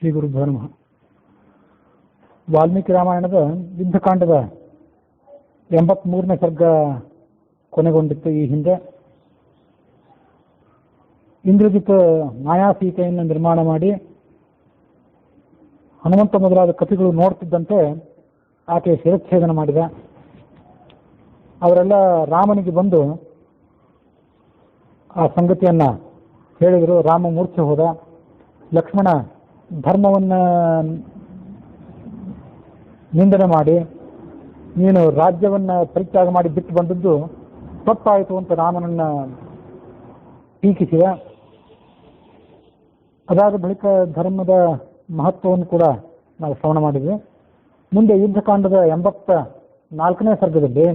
ಶ್ರೀ ಗುರುಭ್ಯೋ ನಮಃ. ವಾಲ್ಮೀಕಿ ರಾಮಾಯಣದ ಯುದ್ಧಕಾಂಡದ 83ನೇ ಸರ್ಗ ಕೊನೆಗೊಂಡಿತ್ತು. ಈ ಹಿಂದೆ ಇಂದ್ರಜಿತ್ ಮಾಯಾಸೀತೆಯನ್ನು ನಿರ್ಮಾಣ ಮಾಡಿ ಹನುಮಂತ ಮೊದಲಾದ ಕಪಿಗಳು ನೋಡ್ತಿದ್ದಂತೆ ಆಕೆ ಶಿರಚ್ಛೇದನ ಮಾಡಿದ. ಅವರೆಲ್ಲ ರಾಮನಿಗೆ ಬಂದು ಆ ಸಂಗತಿಯನ್ನ ಹೇಳಿದರು. ರಾಮ ಮೂರ್ಛೆ ಹೋದ. ಲಕ್ಷ್ಮಣ ಧರ್ಮವನ್ನ ನಿಂದನೆ ಮಾಡಿ ನೀನು ರಾಜ್ಯವನ್ನ ಪರಿತ್ಯಾಗ ಮಾಡಿ ಬಿಟ್ಟು ಬಂದದ್ದು ತಪ್ಪಾಯಿತು ಅಂತ ರಾಮನನ್ನ ಟೀಕಿಸಿದ. ಅದಾದ ಬಳಿಕ ಧರ್ಮದ ಮಹತ್ವವನ್ನು ಕೂಡ ನಾವು ಶ್ರವಣ ಮಾಡಿದ್ವಿ. ಮುಂದೆ ಯುದ್ಧಕಾಂಡದ 84ನೇ ಸರ್ಗದಲ್ಲಿ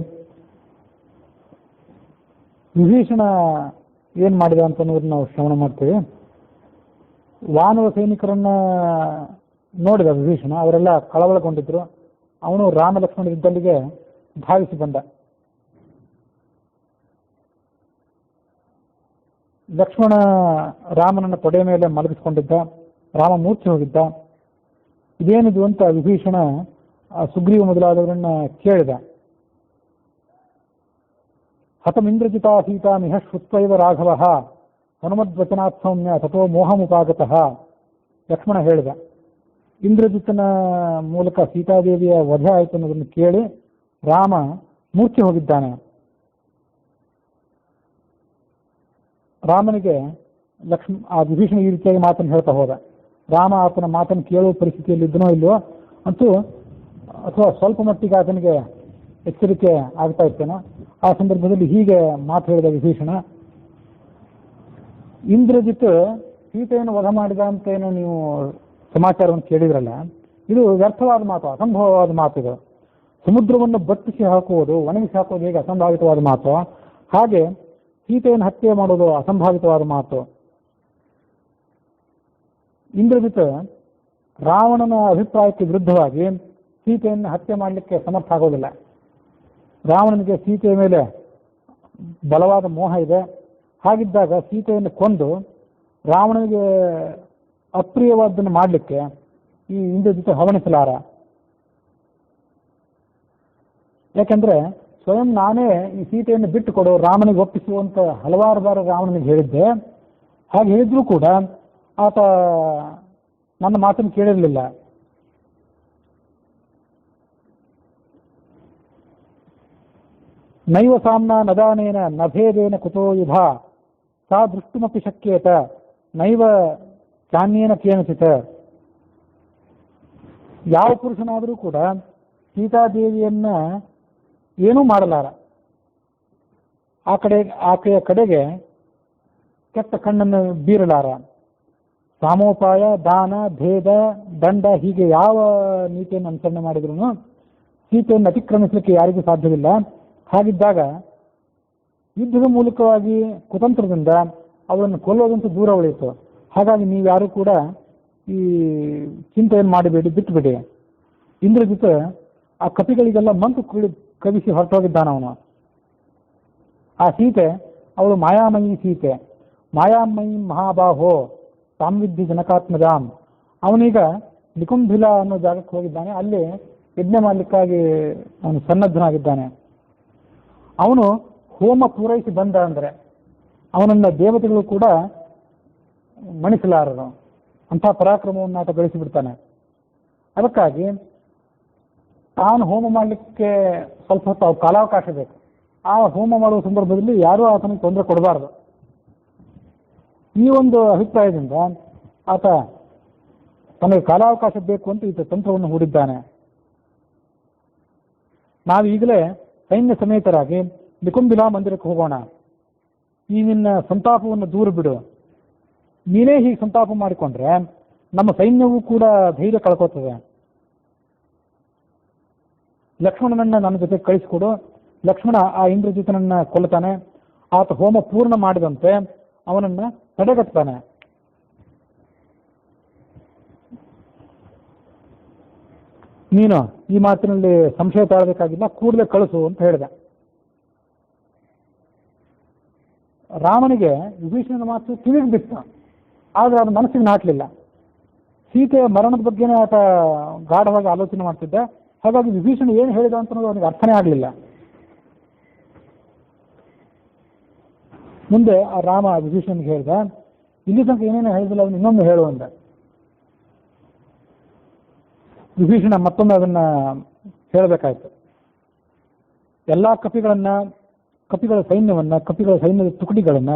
ವಿಭೀಷಣ ಏನ್ ಮಾಡಿದ ಅಂತ ನಾವು ಶ್ರವಣ ಮಾಡ್ತೀವಿ. ವಾನರ ಸೈನಿಕರನ್ನ ನೋಡಿದ ವಿಭೀಷಣ. ಅವರೆಲ್ಲ ಕಳವಳಗೊಂಡಿದ್ರು. ಅವನು ರಾಮ ಲಕ್ಷ್ಮಣ ಯುದ್ಧಲ್ಲಿಗೆ ಧಾವಿಸಿ ಬಂದ. ಲಕ್ಷ್ಮಣ ರಾಮನನ್ನ ತೊಡೆಯ ಮೇಲೆ ಮಲಗಿಸಿಕೊಂಡಿದ್ದ. ರಾಮ ಮೂರ್ಛೆ ಹೋಗಿದ್ದ. ಇದೇನಿದು ಅಂತ ವಿಭೀಷಣ ಸುಗ್ರೀವ ಮೊದಲಾದವರನ್ನ ಕೇಳಿದ. ಹತಮಿಂದ್ರಜಿತಾ ಸೀತಾ ಮಿಹ ಶ್ರುತ್ವೈವ ರಾಘವ ಹನುಮದ್ವಚನಾತ್ ಸೌಮ್ಯ ತಥೋ ಮೋಹಮುಪಾಗತಃ. ಲಕ್ಷ್ಮಣ ಹೇಳಿದ, ಇಂದ್ರಜಿತನ ಮೂಲಕ ಸೀತಾದೇವಿಯ ವಧೆ ಆಯಿತು ಅನ್ನೋದನ್ನು ಕೇಳಿ ರಾಮ ಮೂರ್ಛೆ ಹೋಗಿದ್ದಾನೆ. ರಾಮನಿಗೆ ಆ ವಿಭೀಷಣ ಈ ರೀತಿಯಾಗಿ ಮಾತನ್ನು ಹೇಳ್ತಾ ಹೋದ. ರಾಮ ಆತನ ಮಾತನ್ನು ಕೇಳುವ ಪರಿಸ್ಥಿತಿಯಲ್ಲಿ ಇದ್ದನೋ ಇಲ್ಲವೋ ಅಂತೂ, ಅಥವಾ ಸ್ವಲ್ಪ ಮಟ್ಟಿಗೆ ಆತನಿಗೆ ಎಚ್ಚರಿಕೆ ಆಗ್ತಾ ಇರ್ತೇನೋ. ಆ ಸಂದರ್ಭದಲ್ಲಿ ಹೀಗೆ ಮಾತು ಹೇಳಿದ ವಿಭೀಷಣ, ಇಂದ್ರಜಿತ್ ಸೀತೆಯನ್ನು ವಧ ಮಾಡಿದ ಅಂತ ಏನೋ ನೀವು ಸಮಾಚಾರವನ್ನು ಕೇಳಿದ್ರಲ್ಲ, ಇದು ವ್ಯರ್ಥವಾದ ಮಾತು, ಅಸಂಭವವಾದ ಮಾತು. ಇದು ಸಮುದ್ರವನ್ನು ಬತ್ತಿಸಿ ಹಾಕುವುದು, ಒಣಗಿಸಿ ಹಾಕುವುದು ಹೇಗೆ ಅಸಂಭಾವಿತವಾದ ಮಾತು, ಹಾಗೆ ಸೀತೆಯನ್ನು ಹತ್ಯೆ ಮಾಡೋದು ಅಸಂಭಾವಿತವಾದ ಮಾತು. ಇಂದ್ರಜಿತ್ ರಾವಣನ ಅಭಿಪ್ರಾಯಕ್ಕೆ ವಿರುದ್ಧವಾಗಿ ಸೀತೆಯನ್ನು ಹತ್ಯೆ ಮಾಡಲಿಕ್ಕೆ ಸಮರ್ಥ ಆಗೋದಿಲ್ಲ. ರಾವಣನಿಗೆ ಸೀತೆಯ ಮೇಲೆ ಬಲವಾದ ಮೋಹ ಇದೆ. ಹಾಗಿದ್ದಾಗ ಸೀತೆಯನ್ನು ಕೊಂದು ರಾವಣನಿಗೆ ಅಪ್ರಿಯವಾದ್ದನ್ನು ಮಾಡಲಿಕ್ಕೆ ಈ ಇಂದ್ರಜಿತ್ ಹವಣಿಸಲಾರ. ಯಾಕೆಂದ್ರೆ ಸ್ವಯಂ ನಾನೇ ಈ ಸೀತೆಯನ್ನು ಬಿಟ್ಟು ಕೊಡು, ರಾಮನಿಗೆ ಒಪ್ಪಿಸುವಂತ ಹಲವಾರು ಬಾರಿ ರಾವಣನಿಗೆ ಹೇಳಿದ್ದೆ. ಹಾಗೆ ಹೇಳಿದ್ರೂ ಕೂಡ ಆತ ನನ್ನ ಮಾತನ್ನು ಕೇಳಿರಲಿಲ್ಲ. ನೈವ ಸಾಮ್ನ ನದಾನೇನ ನಭೇದೇನ ಕುತೋ ಯುಧ ಸಾ ದೃಷ್ಟುಮಪಿ ಶಕ್ಯೇತ ನೈವ ಚಾನ್ಯೇನ ಕೇನಚಿತ. ಯಾವ ಪುರುಷನಾದರೂ ಕೂಡ ಸೀತಾದೇವಿಯನ್ನ ಏನೂ ಮಾಡಲಾರ. ಆಕೆಯ ಕಡೆಗೆ ಕೆಟ್ಟ ಕಣ್ಣನ್ನು ಬೀರಲಾರ. ಸಾಮೋಪಾಯ, ದಾನ, ಭೇದ, ದಂಡ ಹೀಗೆ ಯಾವ ನೀತಿಯನ್ನು ಅನುಸರಣೆ ಮಾಡಿದ್ರು ಸೀತೆಯನ್ನು ಅತಿಕ್ರಮಿಸಲಿಕ್ಕೆ ಯಾರಿಗೂ ಸಾಧ್ಯವಿಲ್ಲ. ಹಾಗಿದ್ದಾಗ ಯುದ್ಧದ ಮೂಲಕವಾಗಿ ಕುತಂತ್ರದಿಂದ ಅವಳನ್ನು ಕೊಲ್ಲೋದಂತೂ ದೂರ ಉಳಿಯಿತು. ಹಾಗಾಗಿ ನೀವ್ಯಾರೂ ಕೂಡ ಈ ಚಿಂತೆಯನ್ನು ಮಾಡಬೇಡಿ, ಬಿಟ್ಟುಬಿಡಿ. ಇಂದ್ರಜಿತ್ ಆ ಕಪಿಗಳಿಗೆಲ್ಲ ಮಂಕು ಕವಿಸಿ ಹೊರಟೋಗಿದ್ದಾನ ಅವನು. ಆ ಸೀತೆ ಅವಳು ಮಾಯಾಮಯಿ ಸೀತೆ. ಮಾಯಾಮಯಿ ಮಹಾಬಾಹೋ ಸಾಮ್ವಿದ್ಧಿ ಜನಕಾತ್ಮಜಾಂ. ಅವನೀಗ ನಿಕುಂಭಿಲ ಅನ್ನೋ ಜಾಗಕ್ಕೆ ಹೋಗಿದ್ದಾನೆ. ಅಲ್ಲಿ ಯಜ್ಞ ಮಾಡಲಿಕ್ಕಾಗಿ ಅವನು ಸನ್ನದ್ಧನಾಗಿದ್ದಾನೆ. ಅವನು ಹೋಮ ಪೂರೈಸಿ ಬಂದ ಅಂದ್ರೆ ಅವನನ್ನ ದೇವತೆಗಳು ಕೂಡ ಮಣಿಸಲಾರರು. ಅಂಥ ಪರಾಕ್ರಮವನ್ನು ಆತ ಗಳಿಸಿಬಿಡ್ತಾನೆ. ಅದಕ್ಕಾಗಿ ತಾನು ಹೋಮ ಮಾಡಲಿಕ್ಕೆ ಸ್ವಲ್ಪ ಹೊತ್ತು ಕಾಲಾವಕಾಶ ಬೇಕು. ಆ ಹೋಮ ಮಾಡುವ ಸಂದರ್ಭದಲ್ಲಿ ಯಾರೂ ಆತನಿಗೆ ತೊಂದರೆ ಕೊಡಬಾರದು. ಈ ಒಂದು ಅಭಿಪ್ರಾಯದಿಂದ ಆತ ತನಗೆ ಕಾಲಾವಕಾಶ ಬೇಕು ಅಂತ ಈತ ತಂತ್ರವನ್ನು ಹೂಡಿದ್ದಾನೆ. ನಾವು ಈಗಲೇ ಸೈನ್ಯ ಸಮೇತರಾಗಿ ನಿಕುಂಭಿಲಾ ಮಂದಿರಕ್ಕೆ ಹೋಗೋಣ. ಈ ನಿನ್ನ ಸಂತಾಪವನ್ನು ದೂರ ಬಿಡು. ನೀನೇ ಹೀಗೆ ಸಂತಾಪ ಮಾಡಿಕೊಂಡ್ರೆ ನಮ್ಮ ಸೈನ್ಯವೂ ಕೂಡ ಧೈರ್ಯ ಕಳ್ಕೋತದೆ. ಲಕ್ಷ್ಮಣನನ್ನ ನನ್ನ ಜೊತೆ ಕಳಿಸಿಕೊಡು. ಲಕ್ಷ್ಮಣ ಆ ಇಂದ್ರಜಿತನನ್ನ ಕೊಲ್ಲುತ್ತಾನೆ. ಆತ ಹೋಮ ಪೂರ್ಣ ಮಾಡಿದಂತೆ ಅವನನ್ನ ತಡೆಗಟ್ತಾನೆ. ನೀನು ಈ ಮಾತಿನಲ್ಲಿ ಸಂಶಯ ತಾಳಬೇಕಾಗಿಲ್ಲ, ಕೂಡಲೇ ಕಳಿಸು ಅಂತ ಹೇಳಿದೆ. ರಾಮನಿಗೆ ವಿಭೀಷಣನ ಮಾತು ಕಿವಿಗೆ ಬಿತ್ತು. ಆದ್ರೆ ಅದು ಮನಸ್ಸಿಗೆ ನಾಟಲಿಲ್ಲ. ಸೀತೆಯ ಮರಣದ ಬಗ್ಗೆನೇ ಆತ ಗಾಢವಾಗಿ ಆಲೋಚನೆ ಮಾಡ್ತಿದ್ದ. ಹಾಗಾಗಿ ವಿಭೀಷಣ ಏನು ಹೇಳಿದ ಅಂತ ಅವನಿಗೆ ಅರ್ಥನೇ ಆಗಲಿಲ್ಲ. ಮುಂದೆ ಆ ರಾಮ ವಿಭೀಷಣನಿಗೆ ಹೇಳ್ದ, ಇಲ್ಲಿ ತನಕ ಏನೇನು ಹೇಳಿದಿಲ್ಲ ಅವನು ಇನ್ನೊಂದು ಹೇಳು ಅಂದ. ವಿಭೀಷಣ ಮತ್ತೊಮ್ಮೆ ಅದನ್ನ ಹೇಳಬೇಕಾಯ್ತು. ಎಲ್ಲಾ ಕಪಿಗಳ ಸೈನ್ಯವನ್ನ, ಕಪಿಗಳ ಸೈನ್ಯದ ತುಕಡಿಗಳನ್ನ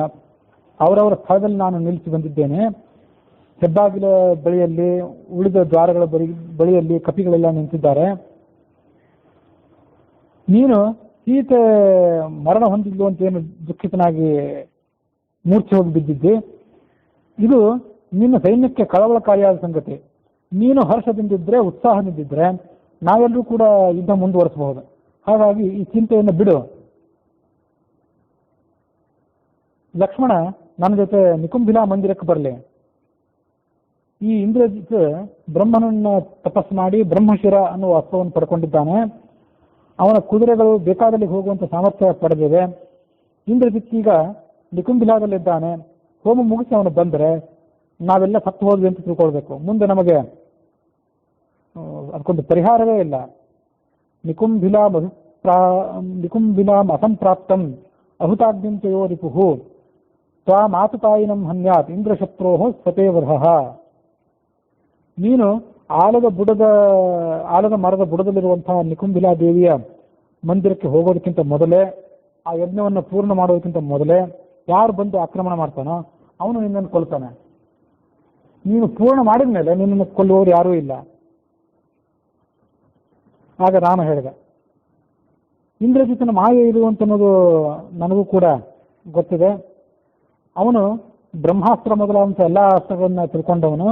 ಅವರವರ ಸ್ಥಳದಲ್ಲಿ ನಾನು ನಿಲ್ಲಿಸಿ ಬಂದಿದ್ದೇನೆ. ಹೆಬ್ಬಾಗಿಲ ಬಳಿಯಲ್ಲಿ, ಉಳಿದ ದ್ವಾರಗಳ ಬಳಿಯಲ್ಲಿ ಕಪಿಗಳೆಲ್ಲ ನಿಂತಿದ್ದಾರೆ. ನೀನು ಸೀತೆ ಮರಣ ಹೊಂದಿದ್ಲು ಅಂತ ಏನು ದುಃಖಿತನಾಗಿ ಮೂರ್ಛೆ ಹೋಗಿ ಬಿದ್ದಿದ್ದೆ, ಇದು ನಿನ್ನ ಸೈನ್ಯಕ್ಕೆ ಕಳವಳಕಾರಿಯಾದ ಸಂಗತಿ. ನೀನು ಹರ್ಷದಿಂದಿದ್ರೆ, ಉತ್ಸಾಹದಿಂದಿದ್ರೆ ನಾವೆಲ್ಲರೂ ಕೂಡ ಯುದ್ಧ ಮುಂದುವರಿಸಬಹುದು. ಹಾಗಾಗಿ ಈ ಚಿಂತೆಯನ್ನು ಬಿಡು. ಲಕ್ಷ್ಮಣ ನನ್ನ ಜೊತೆ ನಿಕುಂಭಿಲಾ ಮಂದಿರಕ್ಕೆ ಬರಲಿ. ಈ ಇಂದ್ರಜಿತ್ ಬ್ರಹ್ಮನನ್ನ ತಪಸ್ಸು ಮಾಡಿ ಬ್ರಹ್ಮಶಿರ ಅನ್ನುವ ಅಸ್ತ್ರವನ್ನು ಪಡ್ಕೊಂಡಿದ್ದಾನೆ. ಅವನ ಕುದುರೆಗಳು ಬೇಕಾದಲ್ಲಿ ಹೋಗುವಂತ ಸಾಮರ್ಥ್ಯ ಪಡೆದಿವೆ. ಇಂದ್ರಜಿತ್ ಈಗ ನಿಕುಂಭಿಲಾದಲ್ಲಿದ್ದಾನೆ. ಹೋಮ ಮುಗಿಸಿ ಅವನು ಬಂದರೆ ನಾವೆಲ್ಲ ಸತ್ತು ಹೋದ್ವಿ ಅಂತ ತಿಳ್ಕೊಳ್ಬೇಕು. ಮುಂದೆ ನಮಗೆ ಅದಕ್ಕೊಂದು ಪರಿಹಾರವೇ ಇಲ್ಲ. ನಿಕುಂಭಿಲಾಂ ಅಸಂಪ್ರಾಪ್ತಂ ಅಹುತಾಗ್ನಿಂತೆಯೋ ರಿಪುಹು ತ್ವಾಮಾತುತಾಯಿನಂ ಹನ್ಯಾತ್ ಇಂದ್ರಶತ್ರೋಃ ಸ್ವತೇವರಃ. ನೀನು ಆಲದ ಮರದ ಬುಡದಲ್ಲಿರುವಂತಹ ನಿಕುಂಭಿಲಾ ದೇವಿಯ ಮಂದಿರಕ್ಕೆ ಹೋಗೋದಕ್ಕಿಂತ ಮೊದಲೇ, ಆ ಯಜ್ಞವನ್ನು ಪೂರ್ಣ ಮಾಡೋದಕ್ಕಿಂತ ಮೊದಲೇ ಯಾರು ಬಂದು ಆಕ್ರಮಣ ಮಾಡ್ತಾನೋ ಅವನು ನಿನ್ನನ್ನು ಕೊಲ್ತಾನೆ. ನೀನು ಪೂರ್ಣ ಮಾಡಿದ ಮೇಲೆ ನಿನ್ನನ್ನು ಕೊಲ್ಲುವವರು ಯಾರೂ ಇಲ್ಲ. ಆಗ ರಾಮ ಹೇಳಿದ, ಇಂದ್ರಜಿತನ ಮಾಯೆ ಇರುವಂತನ್ನೋದು ನನಗೂ ಕೂಡ ಗೊತ್ತಿದೆ. ಅವನು ಬ್ರಹ್ಮಾಸ್ತ್ರ ಮೊದಲಾದಂಥ ಎಲ್ಲ ಅಸ್ತ್ರಗಳನ್ನ ತಿಳ್ಕೊಂಡವನು.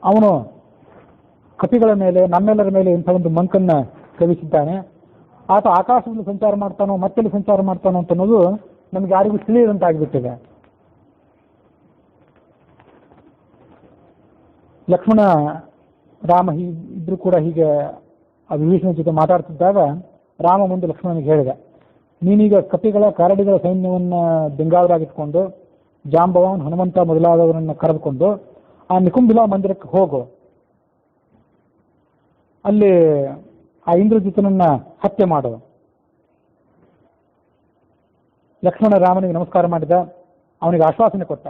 ಅವನು ಕಪಿಗಳ ಮೇಲೆ, ನಮ್ಮೆಲ್ಲರ ಮೇಲೆ ಇಂಥ ಒಂದು ಮಂಕನ್ನ ಕವಿಸಿದ್ದಾನೆ. ಆತ ಆಕಾಶದಲ್ಲಿ ಸಂಚಾರ ಮಾಡ್ತಾನೋ ಮತ್ತೆಲ್ಲಿ ಸಂಚಾರ ಮಾಡ್ತಾನೋ ಅಂತ ಅನ್ನೋದು ನಮ್ಗೆ ಯಾರಿಗೂ ತಿಳಿಯದಂತಾಗಿಬಿಟ್ಟಿದೆ. ಲಕ್ಷ್ಮಣ ರಾಮ ಇಬ್ರು ಕೂಡ ಹೀಗೆ ಆ ವಿಭೀಷಣ ಜೊತೆ ಮಾತಾಡ್ತಿದ್ದಾಗ ರಾಮ ಮುಂದೆ ಲಕ್ಷ್ಮಣನಿಗೆ ಹೇಳಿದ, ನೀನೀಗ ಕಪಿಗಳ ಕರಡಿಗಳ ಸೈನ್ಯವನ್ನ ಬೆಂಗಾವಲಾಗಿಟ್ಕೊಂಡು ಜಾಂಬವಾನ್, ಹನುಮಂತ ಮೊದಲಾದವರನ್ನ ಕರೆದುಕೊಂಡು ಆ ನಿಕುಂಭಿಲಾ ಮಂದಿರಕ್ಕೆ ಹೋಗು. ಅಲ್ಲಿ ಆ ಇಂದ್ರಜಿತನನ್ನ ಹತ್ಯೆ ಮಾಡು. ಲಕ್ಷ್ಮಣ ರಾಮನಿಗೆ ನಮಸ್ಕಾರ ಮಾಡಿದ. ಅವನಿಗೆ ಆಶ್ವಾಸನೆ ಕೊಟ್ಟ.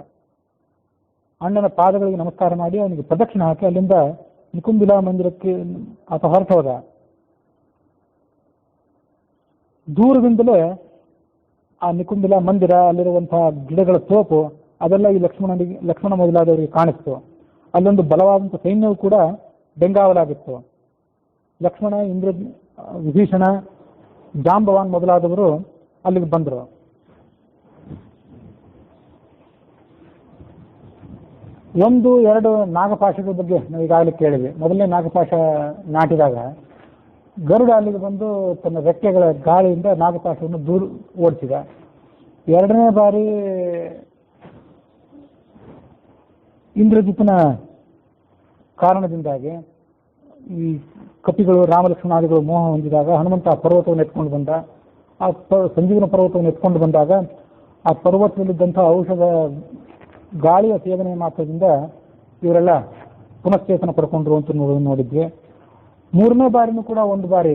ಅಣ್ಣನ ಪಾದಗಳಿಗೆ ನಮಸ್ಕಾರ ಮಾಡಿ ಅವನಿಗೆ ಪ್ರದಕ್ಷಿಣೆ ಹಾಕಿ ಅಲ್ಲಿಂದ ನಿಕುಂಭಿಲಾ ಮಂದಿರಕ್ಕೆ ಆತ ಹೊರಟೋದ. ದೂರದಿಂದಲೇ ಆ ನಿಕುಂಭಿಲಾ ಮಂದಿರ, ಅಲ್ಲಿರುವಂತಹ ಗಿಡಗಳ ತೋಪು ಅದೆಲ್ಲ ಈ ಲಕ್ಷ್ಮಣ ಮೊದಲಾದವರಿಗೆ ಕಾಣಿಸ್ತು. ಅಲ್ಲೊಂದು ಬಲವಾದಂಥ ಸೈನ್ಯವು ಕೂಡ ಬೆಂಗಾವಲಾಗಿತ್ತು. ಲಕ್ಷ್ಮಣ, ವಿಭೀಷಣ, ಜಾಂಬವಾನ್ ಮೊದಲಾದವರು ಅಲ್ಲಿಗೆ ಬಂದರು. ಒಂದು ಎರಡು ನಾಗಪಾಶಗಳ ಬಗ್ಗೆ ನಾವು ಈಗಾಗಲೇ ಕೇಳಿದ್ವಿ. ಮೊದಲನೇ ನಾಗಪಾಶ ನಾಟಿದಾಗ ಗರುಡ ಅಲ್ಲಿಗೆ ಬಂದು ತನ್ನ ರೆಕ್ಕೆಗಳ ಗಾಳಿಯಿಂದ ನಾಗಪಾಶವನ್ನು ದೂರ ಓಡಿಸಿದ. ಎರಡನೇ ಬಾರಿ ಇಂದ್ರಜಿತನ ಕಾರಣದಿಂದಾಗಿ ಈ ಕಪಿಗಳು, ರಾಮಲಕ್ಷ್ಮಣಾದಿಗಳು ಮೋಹ ಹೊಂದಿದಾಗ ಹನುಮಂತ ಆ ಪರ್ವತವನ್ನು ಎತ್ಕೊಂಡು ಬಂದ. ಆ ಸಂಜೀವನ ಪರ್ವತವನ್ನು ಎತ್ಕೊಂಡು ಬಂದಾಗ ಆ ಪರ್ವತದಲ್ಲಿದ್ದಂಥ ಔಷಧ ಗಾಳಿಯ ಸೇವನೆ ಮಾತ್ರದಿಂದ ಇವರೆಲ್ಲ ಪುನಶ್ಚೇತನ ಪಡ್ಕೊಂಡ್ರು ಅಂತ ನೋಡಿದ್ವಿ. ಮೂರನೇ ಬಾರಿನೂ ಕೂಡ ಒಂದು ಬಾರಿ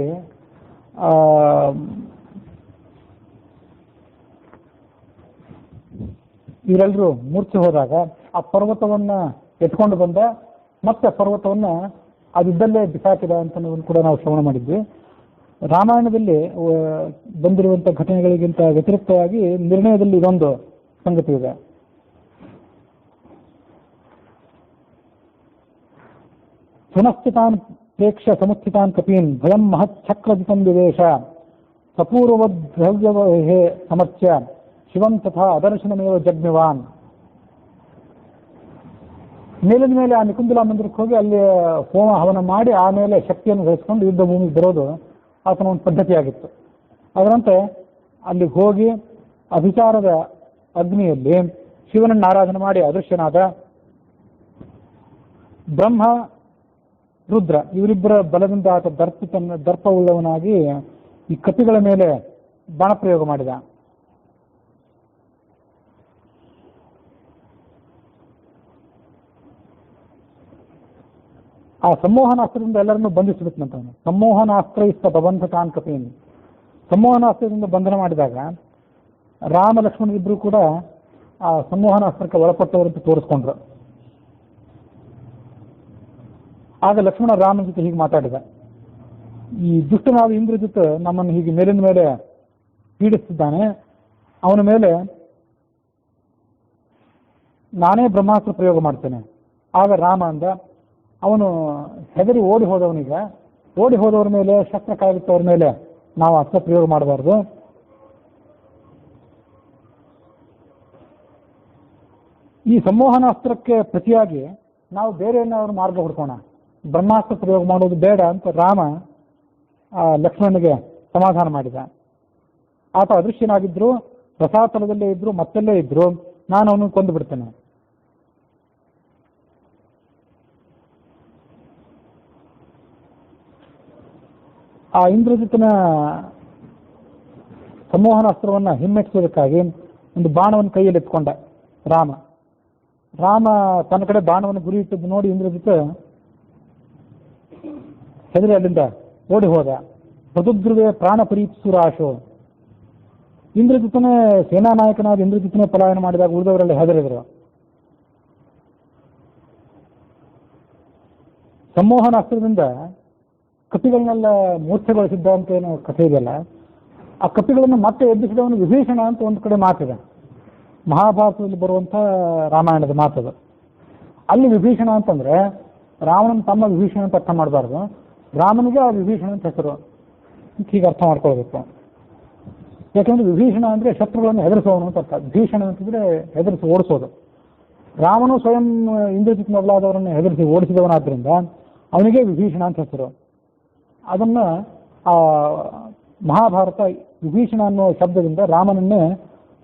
ಇವರೆಲ್ಲರೂ ಮೂರ್ಛೆ ಹೋದಾಗ ಆ ಪರ್ವತವನ್ನ ಎತ್ಕೊಂಡು ಬಂದ, ಮತ್ತೆ ಪರ್ವತವನ್ನ ಅದಿದ್ದಲ್ಲೇ ಬಿಸಾಕಿದ ಅಂತ ಕೂಡ ನಾವು ಶ್ರವಣ ಮಾಡಿದ್ವಿ. ರಾಮಾಯಣದಲ್ಲಿ ಬಂದಿರುವಂಥ ಘಟನೆಗಳಿಗಿಂತ ವ್ಯತಿರಿಕ್ತವಾಗಿ ನಿರ್ಣಯದಲ್ಲಿ ಇದೊಂದು ಸಂಗತಿ ಇದೆ. ಪುನಶ್ಚಿತಾನ್ ಪ್ರೇಕ್ಷ ಸಮುತ್ಥಿತಾನ್ ಕಪೀನ್ ಭಯಂ ಮಹಚ್ಛಕ್ರಜಿತಂ ವಿವೇಶ ಸಪೂರ್ವದ್ರವ್ಯವಹೇ ಸಮರ್ಚ್ಯ ಶಿವಂ ತಥಾ ಅದರ್ಶನಮೇವ ಜಗ್ಮಿವಾನ್. ಮೇಲಿನ ಮೇಲೆ ಆ ನಿಕುಂಭಿಲಾ ಮಂದಿರಕ್ಕೆ ಹೋಗಿ ಅಲ್ಲಿ ಹೋಮ ಹವನ ಮಾಡಿ ಆಮೇಲೆ ಶಕ್ತಿಯನ್ನು ಗಳಿಸ್ಕೊಂಡು ಯುದ್ಧ ಭೂಮಿಗೆ ಬರೋದು ಆತನ ಒಂದು ಪದ್ಧತಿಯಾಗಿತ್ತು. ಅದರಂತೆ ಅಲ್ಲಿಗೆ ಹೋಗಿ ಅಭಿಚಾರದ ಅಗ್ನಿಯಲ್ಲಿ ಶಿವನನ್ನು ಆರಾಧನೆ ಮಾಡಿ ಅದೃಶ್ಯನಾದ. ಬ್ರಹ್ಮ, ರುದ್ರ ಇವರಿಬ್ಬರ ಬಲದಿಂದ ಆತ ದರ್ಪವುಳ್ಳವನಾಗಿ ಈ ಕಪಿಗಳ ಮೇಲೆ ಬಾಣಪ್ರಯೋಗ ಮಾಡಿದ. ಆ ಸಂಮೋಹನಾಸ್ತ್ರದಿಂದ ಎಲ್ಲರನ್ನೂ ಬಂಧಿಸಿಬಿಟ್ನಂತ ಅವನು. ಸಂಮೋಹನಾಸ್ತ್ರ ಇಷ್ಟ ಪ್ರಬಂಧಕಾನ್ ಕಪೀನ್. ಸಂಮೋಹನಾಸ್ತ್ರದಿಂದ ಬಂಧನ ಮಾಡಿದಾಗ ರಾಮ ಲಕ್ಷ್ಮಣ ಇಬ್ಬರು ಕೂಡ ಆ ಸಂಮೋಹನಾಸ್ತ್ರಕ್ಕೆ ಒಳಪಟ್ಟವರಂತ ತೋರಿಸ್ಕೊಂಡ್ರು. ಆಗ ಲಕ್ಷ್ಮಣ ರಾಮನ ಜೊತೆ ಹೀಗೆ ಮಾತಾಡಿದ, ಈ ದುಷ್ಟನಾದ ಇಂದ್ರಜಿತ್ ನಮ್ಮನ್ನು ಹೀಗೆ ಮೇಲಿನ ಮೇಲೆ ಪೀಡಿಸ್ತಿದ್ದಾನೆ, ಅವನ ಮೇಲೆ ನಾನೇ ಬ್ರಹ್ಮಾಸ್ತ್ರ ಪ್ರಯೋಗ ಮಾಡ್ತೇನೆ. ಆಗ ರಾಮ ಅಂದ, ಅವನು ಹೆದರಿ ಓಡಿ ಹೋದವನಿಗ, ಓಡಿ ಹೋದವ್ರ ಮೇಲೆ, ಶಸ್ತ್ರ ಕಾಯುತ್ತವ್ರ ಮೇಲೆ ನಾವು ಅಸ್ತ್ರ ಪ್ರಯೋಗ ಮಾಡಬಾರ್ದು. ಈ ಸಂಮೋಹನಾಸ್ತ್ರಕ್ಕೆ ಪ್ರತಿಯಾಗಿ ನಾವು ಬೇರೆ ಏನಾದ್ರು ಮಾರ್ಗ ಹುಡ್ಕೋಣ, ಬ್ರಹ್ಮಾಸ್ತ್ರ ಪ್ರಯೋಗ ಮಾಡೋದು ಬೇಡ ಅಂತ ರಾಮ ಲಕ್ಷ್ಮಣನಿಗೆ ಸಮಾಧಾನ ಮಾಡಿದ. ಆತ ಅದೃಶ್ಯನಾಗಿದ್ರು, ರಸಾತಲದಲ್ಲೇ ಇದ್ರು, ಮತ್ತೆಲ್ಲೇ ಇದ್ರು, ನಾನು ಅವನನ್ನು ಕೊಂದು ಬಿಡ್ತೇನೆ. ಆ ಇಂದ್ರಜಿತನ ಸಂಮೋಹನಾಸ್ತ್ರವನ್ನು ಹಿಮ್ಮೆಟ್ಟಿಸೋದಕ್ಕಾಗಿ ಒಂದು ಬಾಣವನ್ನು ಕೈಯಲ್ಲಿ ಎತ್ಕೊಂಡ ರಾಮ. ರಾಮ ತನ್ನ ಕಡೆ ಬಾಣವನ್ನು ಗುರಿ ಇಟ್ಟದ್ದು ನೋಡಿ ಇಂದ್ರಜಿತ ಹೆದರಿ ಅಲ್ಲಿಂದ ಓಡಿ ಹೋದ. ಬದುಧ್ರುವೆ ಪ್ರಾಣ ಪರೀಪ್ಸುರಾಶೋ. ಇಂದ್ರಜಿತನೇ ಸೇನಾ ನಾಯಕನಾದ ಇಂದ್ರಜಿತನೇ ಪಲಾಯನ ಮಾಡಿದಾಗ ಉಳಿದವರೆಲ್ಲ ಹೆದರಿದರು. ಸಂಮೋಹನಾಸ್ತ್ರದಿಂದ ಕಪಿಗಳನ್ನೆಲ್ಲ ಮೂರ್ಛೆಗೊಳಿಸಿದ್ದ ಅಂತ ಏನು ಕಥೆ ಇದೆಯಲ್ಲ, ಆ ಕಪಿಗಳನ್ನು ಮತ್ತೆ ಎಬ್ಬಿಸಿದವನು ವಿಭೀಷಣ ಅಂತ ಒಂದು ಕಡೆ ಮಾತಿದೆ, ಮಹಾಭಾರತದಲ್ಲಿ ಬರುವಂಥ ರಾಮಾಯಣದ ಮಾತದು. ಅಲ್ಲಿ ವಿಭೀಷಣ ಅಂತಂದ್ರೆ ರಾಮನ ತಮ್ಮ ವಿಭೀಷಣ ಅಂತ ಅರ್ಥ ಮಾಡಬಾರ್ದು, ರಾಮನಿಗೆ ಆ ವಿಭೀಷಣ ಅಂತ ಹೆಸರು ಹೀಗೆ ಅರ್ಥ ಮಾಡ್ಕೊಳ್ಬೇಕು. ಯಾಕಂದ್ರೆ ವಿಭೀಷಣ ಅಂದ್ರೆ ಶತ್ರುಗಳನ್ನು ಹೆದರಿಸೋನು ಅಂತ ಅರ್ಥ, ಭೀಷಣ ಅಂತಂದ್ರೆ ಹೆದರಿಸಿ ಓಡಿಸೋದು. ರಾಮನು ಸ್ವಯಂ ಇಂದ್ರಜಿತ್ ಮೊದಲಾದವರನ್ನು ಹೆದರಿಸಿ ಓಡಿಸಿದವನಾದ್ರಿಂದ ಅವನಿಗೆ ವಿಭೀಷಣ ಅಂತ ಹೆಸರು. ಅದನ್ನ ಆ ಮಹಾಭಾರತ ವಿಭೀಷಣ ಅನ್ನೋ ಶಬ್ದದಿಂದ ರಾಮನನ್ನೇ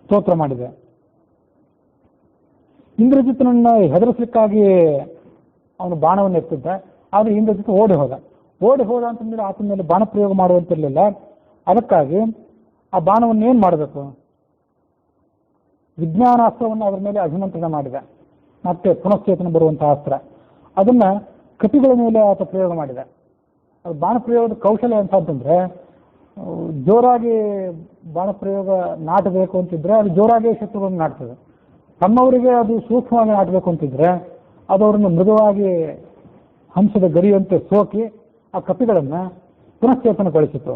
ಸ್ತೋತ್ರ ಮಾಡಿದೆ. ಇಂದ್ರಜಿತ್ನನ್ನ ಹೆದರಿಸಲಿಕ್ಕಾಗಿ ಅವನು ಬಾಣವನ್ನು ಎತ್ತಿದ್ದ, ಆದರೆ ಇಂದ್ರಜಿತ್ ಓಡಿ ಹೋದ ಅಂತಂದ್ರೆ ಆತನ ಮೇಲೆ ಬಾಣ ಪ್ರಯೋಗ ಮಾಡುವಂತಿರಲಿಲ್ಲ. ಅದಕ್ಕಾಗಿ ಆ ಬಾಣವನ್ನು ಏನು ಮಾಡಬೇಕು, ವಿಜ್ಞಾನಾಸ್ತ್ರವನ್ನು ಅದರ ಮೇಲೆ ಅಭಿಮಂತ್ರಣ ಮಾಡಿದ, ಮತ್ತೆ ಪುನಶ್ಚೇತನ ಬರುವಂತಹ ಅಸ್ತ್ರ, ಅದನ್ನ ಕಪಿಗಳ ಮೇಲೆ ಆತ ಪ್ರಯೋಗ ಮಾಡಿದ. ಅದು ಬಾಣ ಪ್ರಯೋಗದ ಕೌಶಲ್ಯ ಅಂತಂದ್ರೆ ಜೋರಾಗಿ ಬಾಣ ಪ್ರಯೋಗ ನಾಟಬೇಕು ಅಂತಿದ್ರೆ ಅದು ಜೋರಾಗಿ ಶತ್ರುಗಳನ್ನು ನಾಟ್ತದೆ. ತಮ್ಮವರಿಗೆ ಅದು ಸೂಕ್ಷ್ಮವಾಗಿ ನಾಟಬೇಕು ಅಂತಿದ್ರೆ ಅದು ಅವರನ್ನು ಮೃದುವಾಗಿ ಹಂಸದ ಗರಿಯಂತೆ ಸೋಕಿ ಆ ಕಪಿಗಳನ್ನು ಪುನಶ್ಚೇತನಗೊಳಿಸಿತು.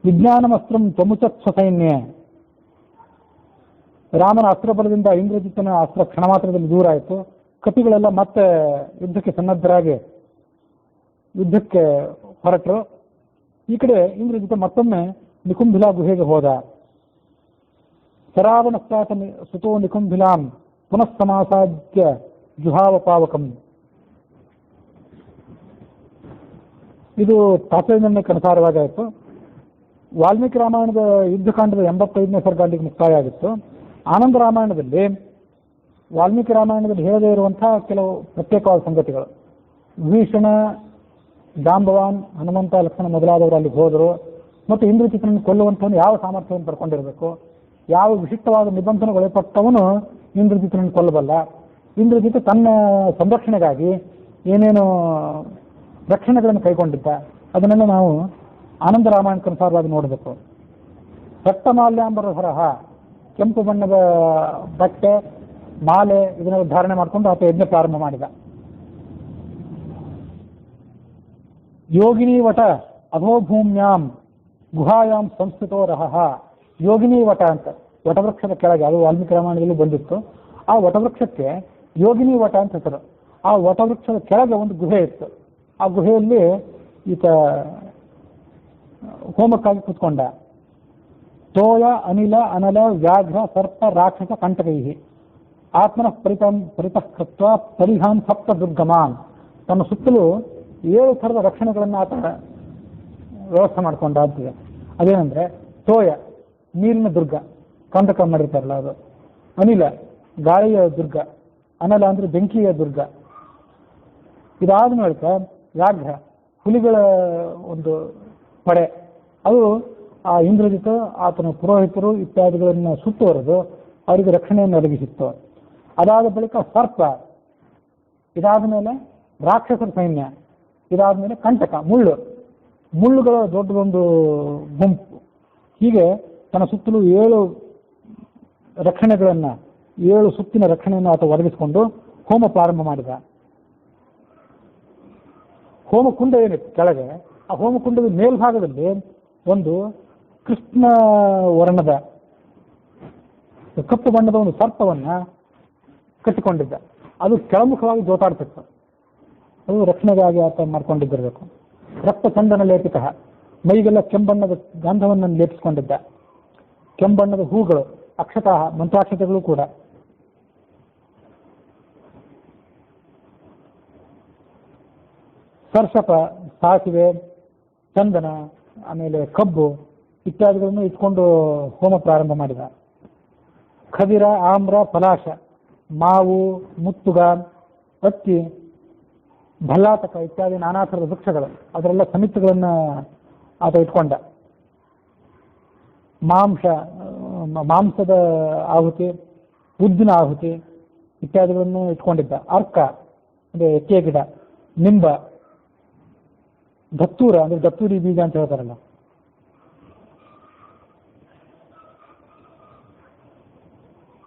ವಿಜ್ಞಾನಮಸ್ತ್ರಂ ತ್ವಮುಚತ್ ಸ್ವಸೈನ್ಯ. ರಾಮನ ಅಸ್ತ್ರಬಲದಿಂದ ಇಂದ್ರಜಿತ್ತನ ಅಸ್ತ್ರ ಕ್ಷಣ ಮಾತ್ರದಲ್ಲಿ ದೂರ ಆಯಿತು. ಕಪಿಗಳೆಲ್ಲ ಮತ್ತೆ ಯುದ್ಧಕ್ಕೆ ಸನ್ನದ್ಧರಾಗಿ ಯುದ್ಧಕ್ಕೆ ಹೊರಟರು. ಈ ಕಡೆ ಇಂದ್ರಜಿತ ಮತ್ತೊಮ್ಮೆ ನಿಕುಂಭಿಲಾ ಗುಹೆಗೆ ಹೋದ. ಶರಾವಣಸ್ತಾತ ಸುತೋ ನಿಕುಂಭಿಲಾಂ ಪುನಃ ಸಮಾಸಾದ್ಯ ಜುಹಾವ ಪಾವಕಂ. ಇದು ತಾತ್ಪರ್ಯಕ್ಕೆ ಅನುಸಾರವಾಗಾಯಿತು. ವಾಲ್ಮೀಕಿ ರಾಮಾಯಣದ ಯುದ್ಧಕಾಂಡದ 85ನೇ ಸರ್ಗ ಅಲ್ಲಿಗೆ ಮುಕ್ತಾಯ ಆಗಿತ್ತು. ಆನಂದ ರಾಮಾಯಣದಲ್ಲಿ ವಾಲ್ಮೀಕಿ ರಾಮಾಯಣದಲ್ಲಿ ಹೇಳದೇ ಇರುವಂತಹ ಕೆಲವು ಪ್ರತ್ಯೇಕವಾದ ಸಂಗತಿಗಳು. ವಿಭೀಷಣ, ಜಾಂಬವಾನ್, ಹನುಮಂತ, ಲಕ್ಷ್ಮಣ ಮೊದಲಾದವರು ಅಲ್ಲಿಗೆ ಹೋದರು. ಮತ್ತು ಇಂದ್ರಜಿತನನ್ನು ಕೊಲ್ಲುವಂಥವನು ಯಾವ ಸಾಮರ್ಥ್ಯವನ್ನು ಪಡ್ಕೊಂಡಿರಬೇಕು, ಯಾವ ವಿಶಿಷ್ಟವಾದ ನಿಬಂಧನೆಗೊಳಪಟ್ಟವನು ಇಂದ್ರಜಿತನನ್ನು ಕೊಲ್ಲಬಲ್ಲ, ಇಂದ್ರಜಿತ ತನ್ನ ಸಂರಕ್ಷಣೆಗಾಗಿ ಏನೇನು ರಕ್ಷಣೆಗಳನ್ನು ಕೈಗೊಂಡಿದ್ದ, ಅದನ್ನೆಲ್ಲ ನಾವು ಆನಂದ ರಾಮಾಯಣಕ್ಕನುಸಾರವಾಗಿ ನೋಡಬೇಕು. ರಕ್ತಮಾಲ್ಯಾಂಬರ ಹೊರಹ, ಕೆಂಪು ಬಣ್ಣದ ಬಟ್ಟೆ, ಮಾಲೆ ಇದನ್ನೆಲ್ಲ ಧಾರಣೆ ಮಾಡಿಕೊಂಡು ಆತ ಯಜ್ಞ ಪ್ರಾರಂಭ ಮಾಡಿದ. ಯೋಗಿನಿ ವಟ ಅಧೋಭೂಮ್ಯಾಂ ಗುಹಾಯಾಂ ಸಂಸ್ಥಿತೋ ರಹ. ಯೋಗಿನಿ ವಟ ಅಂತ ವಟವೃಕ್ಷದ ಕೆಳಗೆ, ಅದು ವಾಲ್ಮೀಕಿ ರಾಮಾಯಣದಲ್ಲಿ ಬಂದಿತ್ತು. ಆ ವಟವೃಕ್ಷಕ್ಕೆ ಯೋಗಿನಿ ವಟ ಅಂತ ಹೆಸರು. ಆ ವಟವೃಕ್ಷದ ಕೆಳಗೆ ಒಂದು ಗುಹೆ ಇತ್ತು. ಆ ಗುಹೆಯಲ್ಲಿ ಈತ ಹೋಮಕ್ಕಾಗಿ ಕೂತ್ಕೊಂಡ. ತೋಯ ಅನಿಲ ಅನಲ ವ್ಯಾಘ್ರ ಸರ್ಪ ರಾಕ್ಷಸ ಕಂಟಕೈಹಿ ಆತ್ಮನ ಪರಿತಃಕೃತ್ವ ಪರಿಹಾನ್ ಸಪ್ತ ದುರ್ಗಮಾನ್. ತನ್ನ ಸುತ್ತಲೂ 7 ಥರದ ರಕ್ಷಣೆಗಳನ್ನು ಆತ ವ್ಯವಸ್ಥೆ ಮಾಡಿಕೊಂಡ ಅಂತಿದೆ. ಅದೇನೆಂದ್ರೆ ತೋಯ ನೀರಿನ ದುರ್ಗ, ಕಂಟಕ ಮಾಡಿರ್ತಾರಲ್ಲ ಅದು. ಅನಿಲ ಗಾಳಿಯ ದುರ್ಗ, ಅನಲ ಅಂದ್ರೆ ಬೆಂಕಿಯ ದುರ್ಗ. ಇದಾದ ಮೂಲಕ ವ್ಯಾಘ್ರ ಹುಲಿಗಳ ಒಂದು ಪಡೆ, ಅದು ಆ ಇಂದ್ರಜಿತ ಆತನ ಪುರೋಹಿತರು ಇತ್ಯಾದಿಗಳನ್ನು ಸುತ್ತುವರೆದು ಅವರಿಗೆ ರಕ್ಷಣೆಯನ್ನು ಒದಗಿಸಿತ್ತು. ಅದಾದ ಬಳಿಕ ಸರ್ಪ, ಇದಾದ ಮೇಲೆ ರಾಕ್ಷಸರ ಸೈನ್ಯ, ಇದಾದ ಮೇಲೆ ಕಂಟಕ, ಮುಳ್ಳುಗಳ ದೊಡ್ಡದೊಂದು ಗುಂಪು. ಹೀಗೆ ತನ್ನ ಸುತ್ತಲೂ 7 ಸುತ್ತಿನ ರಕ್ಷಣೆಯನ್ನು ಆತ ಒದಗಿಸಿಕೊಂಡು ಹೋಮ ಪ್ರಾರಂಭ ಮಾಡಿದ. ಹೋಮಕುಂಡ ಏನಿತ್ತು ಕೆಳಗೆ, ಆ ಹೋಮಕುಂಡದ ಮೇಲ್ಭಾಗದಲ್ಲಿ ಒಂದು ಕೃಷ್ಣ ವರ್ಣದ ಕಪ್ಪು ಬಣ್ಣದ ಒಂದು ಸರ್ಪವನ್ನ ಕಟ್ಟಿಕೊಂಡಿದ್ದ. ಅದು ಕೆಳಮುಖವಾಗಿ ಜೋತಾಡ್ತಿತ್ತು. ಅದು ರಕ್ಷಣೆಗಾಗಿ ಆತ ಮಾಡ್ಕೊಂಡಿದ್ದಿರಬೇಕು. ರಕ್ತ ಚಂದನ ಲೇಪಿತ, ಮೈಗೆಲ್ಲ ಕೆಂಬಣ್ಣದ ಗಂಧವನ್ನು ಲೇಪಿಸಿಕೊಂಡಿದ್ದ. ಕೆಂಬಣ್ಣದ ಹೂಗಳು, ಅಕ್ಷತಃ ಮಂತ್ರಾಕ್ಷತೆಗಳು ಕೂಡ. ಸರ್ಷಪ, ಸಾಸಿವೆ, ಚಂದನ, ಆಮೇಲೆ ಕಬ್ಬು ಇತ್ಯಾದಿಗಳನ್ನು ಇಟ್ಕೊಂಡು ಹೋಮ ಪ್ರಾರಂಭ ಮಾಡಿದ. ಖದಿರ, ಆಮ್ರ, ಪಲಾಶ, ಮಾವು, ಮುತ್ತುಗ, ಅಕ್ಕಿ, ಭಲ್ಲಾತಕ ಇತ್ಯಾದಿ ನಾನಾ ಥರದ ವೃಕ್ಷಗಳು, ಅದರೆಲ್ಲ ಸಮಿತಿಗಳನ್ನು ಆತ ಇಟ್ಕೊಂಡ. ಮಾಂಸದ ಆಹುತಿ, ಉದ್ದಿನ ಆಹುತಿ ಇತ್ಯಾದಿಗಳನ್ನು ಇಟ್ಕೊಂಡಿದ್ದ. ಅರ್ಕ ಅಂದರೆ ಎಕ್ಕೆ ಗಿಡ, ನಿಂಬ, ದತ್ತೂರ ಅಂದರೆ ದತ್ತೂರಿ ಬೀಜ ಅಂತ ಹೇಳ್ತಾರಲ್ಲ,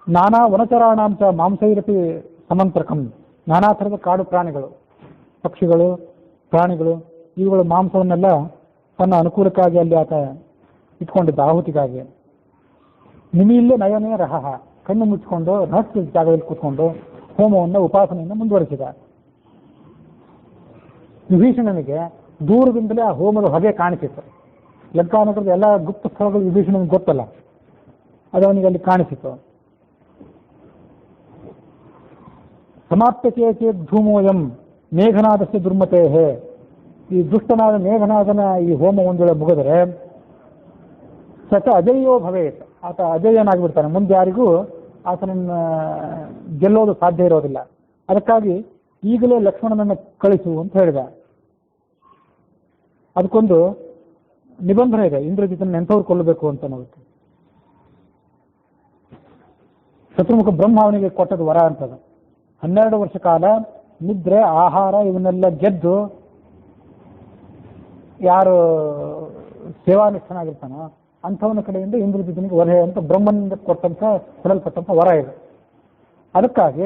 ನಾನಾ ವನಚರಾಣಾಂಶ ಮಾಂಸೈರಪಿ ಸಮಂತ್ರಕಂ, ನಾನಾ ಥರದ ಕಾಡು ಪ್ರಾಣಿಗಳು, ಪಕ್ಷಿಗಳು, ಪ್ರಾಣಿಗಳು, ಇವುಗಳ ಮಾಂಸವನ್ನೆಲ್ಲ ತನ್ನ ಅನುಕೂಲಕ್ಕಾಗಿ ಅಲ್ಲಿ ಆತ ಇಟ್ಕೊಂಡಿದ್ದ ಆಹುತಿಗಾಗಿ. ನಿಮಿಲ್ಲೇ ನಯನೇ ರಹಃ, ಕಣ್ಣು ಮುಚ್ಚಿಕೊಂಡು ರಹಸ್ಯ ಜಾಗದಲ್ಲಿ ಕೂತ್ಕೊಂಡು ಹೋಮವನ್ನು ಉಪಾಸನೆಯನ್ನು ಮುಂದುವರಿಸಿದ. ವಿಭೀಷಣನಿಗೆ ದೂರದಿಂದಲೇ ಆ ಹೋಮದ ಹೊಗೆ ಕಾಣಿಸಿತ್ತು. ಲಂಕಾನಗರದ ಎಲ್ಲ ಗುಪ್ತ ಸ್ಥಳಗಳು ವಿಭೀಷಣನಿಗೆ ಗೊತ್ತಲ್ಲ, ಅದು ಅವನಿಗೆ ಅಲ್ಲಿ ಕಾಣಿಸಿತು. ಸಮಾಪ್ತಕ್ಕೆ ಧೂಮೋಯಂ ಮೇಘನಾದಸ್ಯ ದುರ್ಮತೆ, ಈ ದುಷ್ಟನಾದ ಮೇಘನಾದನ ಈ ಹೋಮ ಒಂದು ವೇಳೆ ಮುಗಿದರೆ ಸತ ಅಜಯ್ಯೋ ಭವೇತ್, ಆತ ಅಜಯ್ಯನಾಗಿಬಿಡ್ತಾನೆ. ಮುಂದೆ ಯಾರಿಗೂ ಆತನನ್ನು ಗೆಲ್ಲೋದು ಸಾಧ್ಯ ಇರೋದಿಲ್ಲ. ಅದಕ್ಕಾಗಿ ಈಗಲೇ ಲಕ್ಷ್ಮಣನನ್ನು ಕಳಿಸು ಅಂತ ಹೇಳಿದ. ಅದಕ್ಕೊಂದು ನಿಬಂಧನೆ ಇದೆ, ಇಂದ್ರಜಿತನ ಎಂಥವ್ರು ಕೊಲ್ಲಬೇಕು ಅಂತ ಅನ್ನೋದಕ್ಕೆ. ಶತ್ರುಮುಖ ಬ್ರಹ್ಮ ಅವನಿಗೆ ಕೊಟ್ಟದ್ದು ವರ ಅಂತದ. 12 ವರ್ಷ ಕಾಲ ನಿದ್ರೆ, ಆಹಾರ ಇವನ್ನೆಲ್ಲ ಗೆದ್ದು ಯಾರು ಸೇವಾನಿಷ್ಠನಾಗಿರ್ತಾನೋ ಅಂಥವನ ಕಡೆಯಿಂದ ಇಂದ್ರಜಿತನಿಗೆ ವರ ಅಂತ ಬ್ರಹ್ಮನಿಂದ ಕೊಡಲ್ಪಟ್ಟಂಥ ವರ ಇದೆ. ಅದಕ್ಕಾಗಿ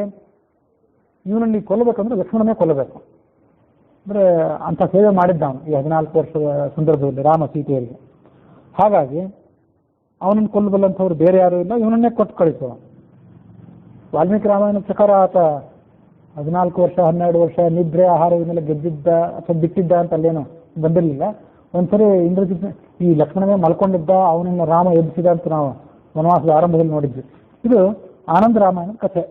ಇವನನ್ನು ಕೊಲ್ಲಬೇಕಂದ್ರೆ ಲಕ್ಷ್ಮಣನೇ ಕೊಲ್ಲಬೇಕು. ಅಂದರೆ ಅಂಥ ಸೇವೆ ಮಾಡಿದ್ದ ಅವನು ಈ 14 ವರ್ಷದ ಸಂದರ್ಭದಲ್ಲಿ ರಾಮ ಸೀತೆಯರಿಗೆ. ಹಾಗಾಗಿ ಅವನನ್ನು ಕೊಲ್ಲಬಲ್ಲಂಥವ್ರು ಬೇರೆ ಯಾರೂ ಇಲ್ಲ, ಇವನನ್ನೇ ಕೊಟ್ಟು ಕಳಿಸುವ. ವಾಲ್ಮೀಕಿ ರಾಮಾಯಣ ಪ್ರಕಾರ ಆತ 14 ವರ್ಷ 12 ವರ್ಷ ನಿದ್ರೆ ಆಹಾರ ಇವನ್ನೆಲ್ಲ ಗೆದ್ದಿದ್ದ ಅಥವಾ ಬಿಟ್ಟಿದ್ದ ಅಂತ ಅಲ್ಲೇನು ಬಂದಿರಲಿಲ್ಲ. ಒಂದ್ಸರಿ ಇಂದ್ರಜಿತ್ ಈ ಲಕ್ಷ್ಮಣನೇ ಮಲ್ಕೊಂಡಿದ್ದ, ಅವನನ್ನು ರಾಮ ಎಬ್ಬಿಸಿದ ಅಂತ ನಾವು ವನವಾಸದ ಆರಂಭದಲ್ಲಿ ನೋಡಿದ್ವಿ. ಇದು ಆನಂದ ರಾಮಾಯಣದ ಕಥೆ.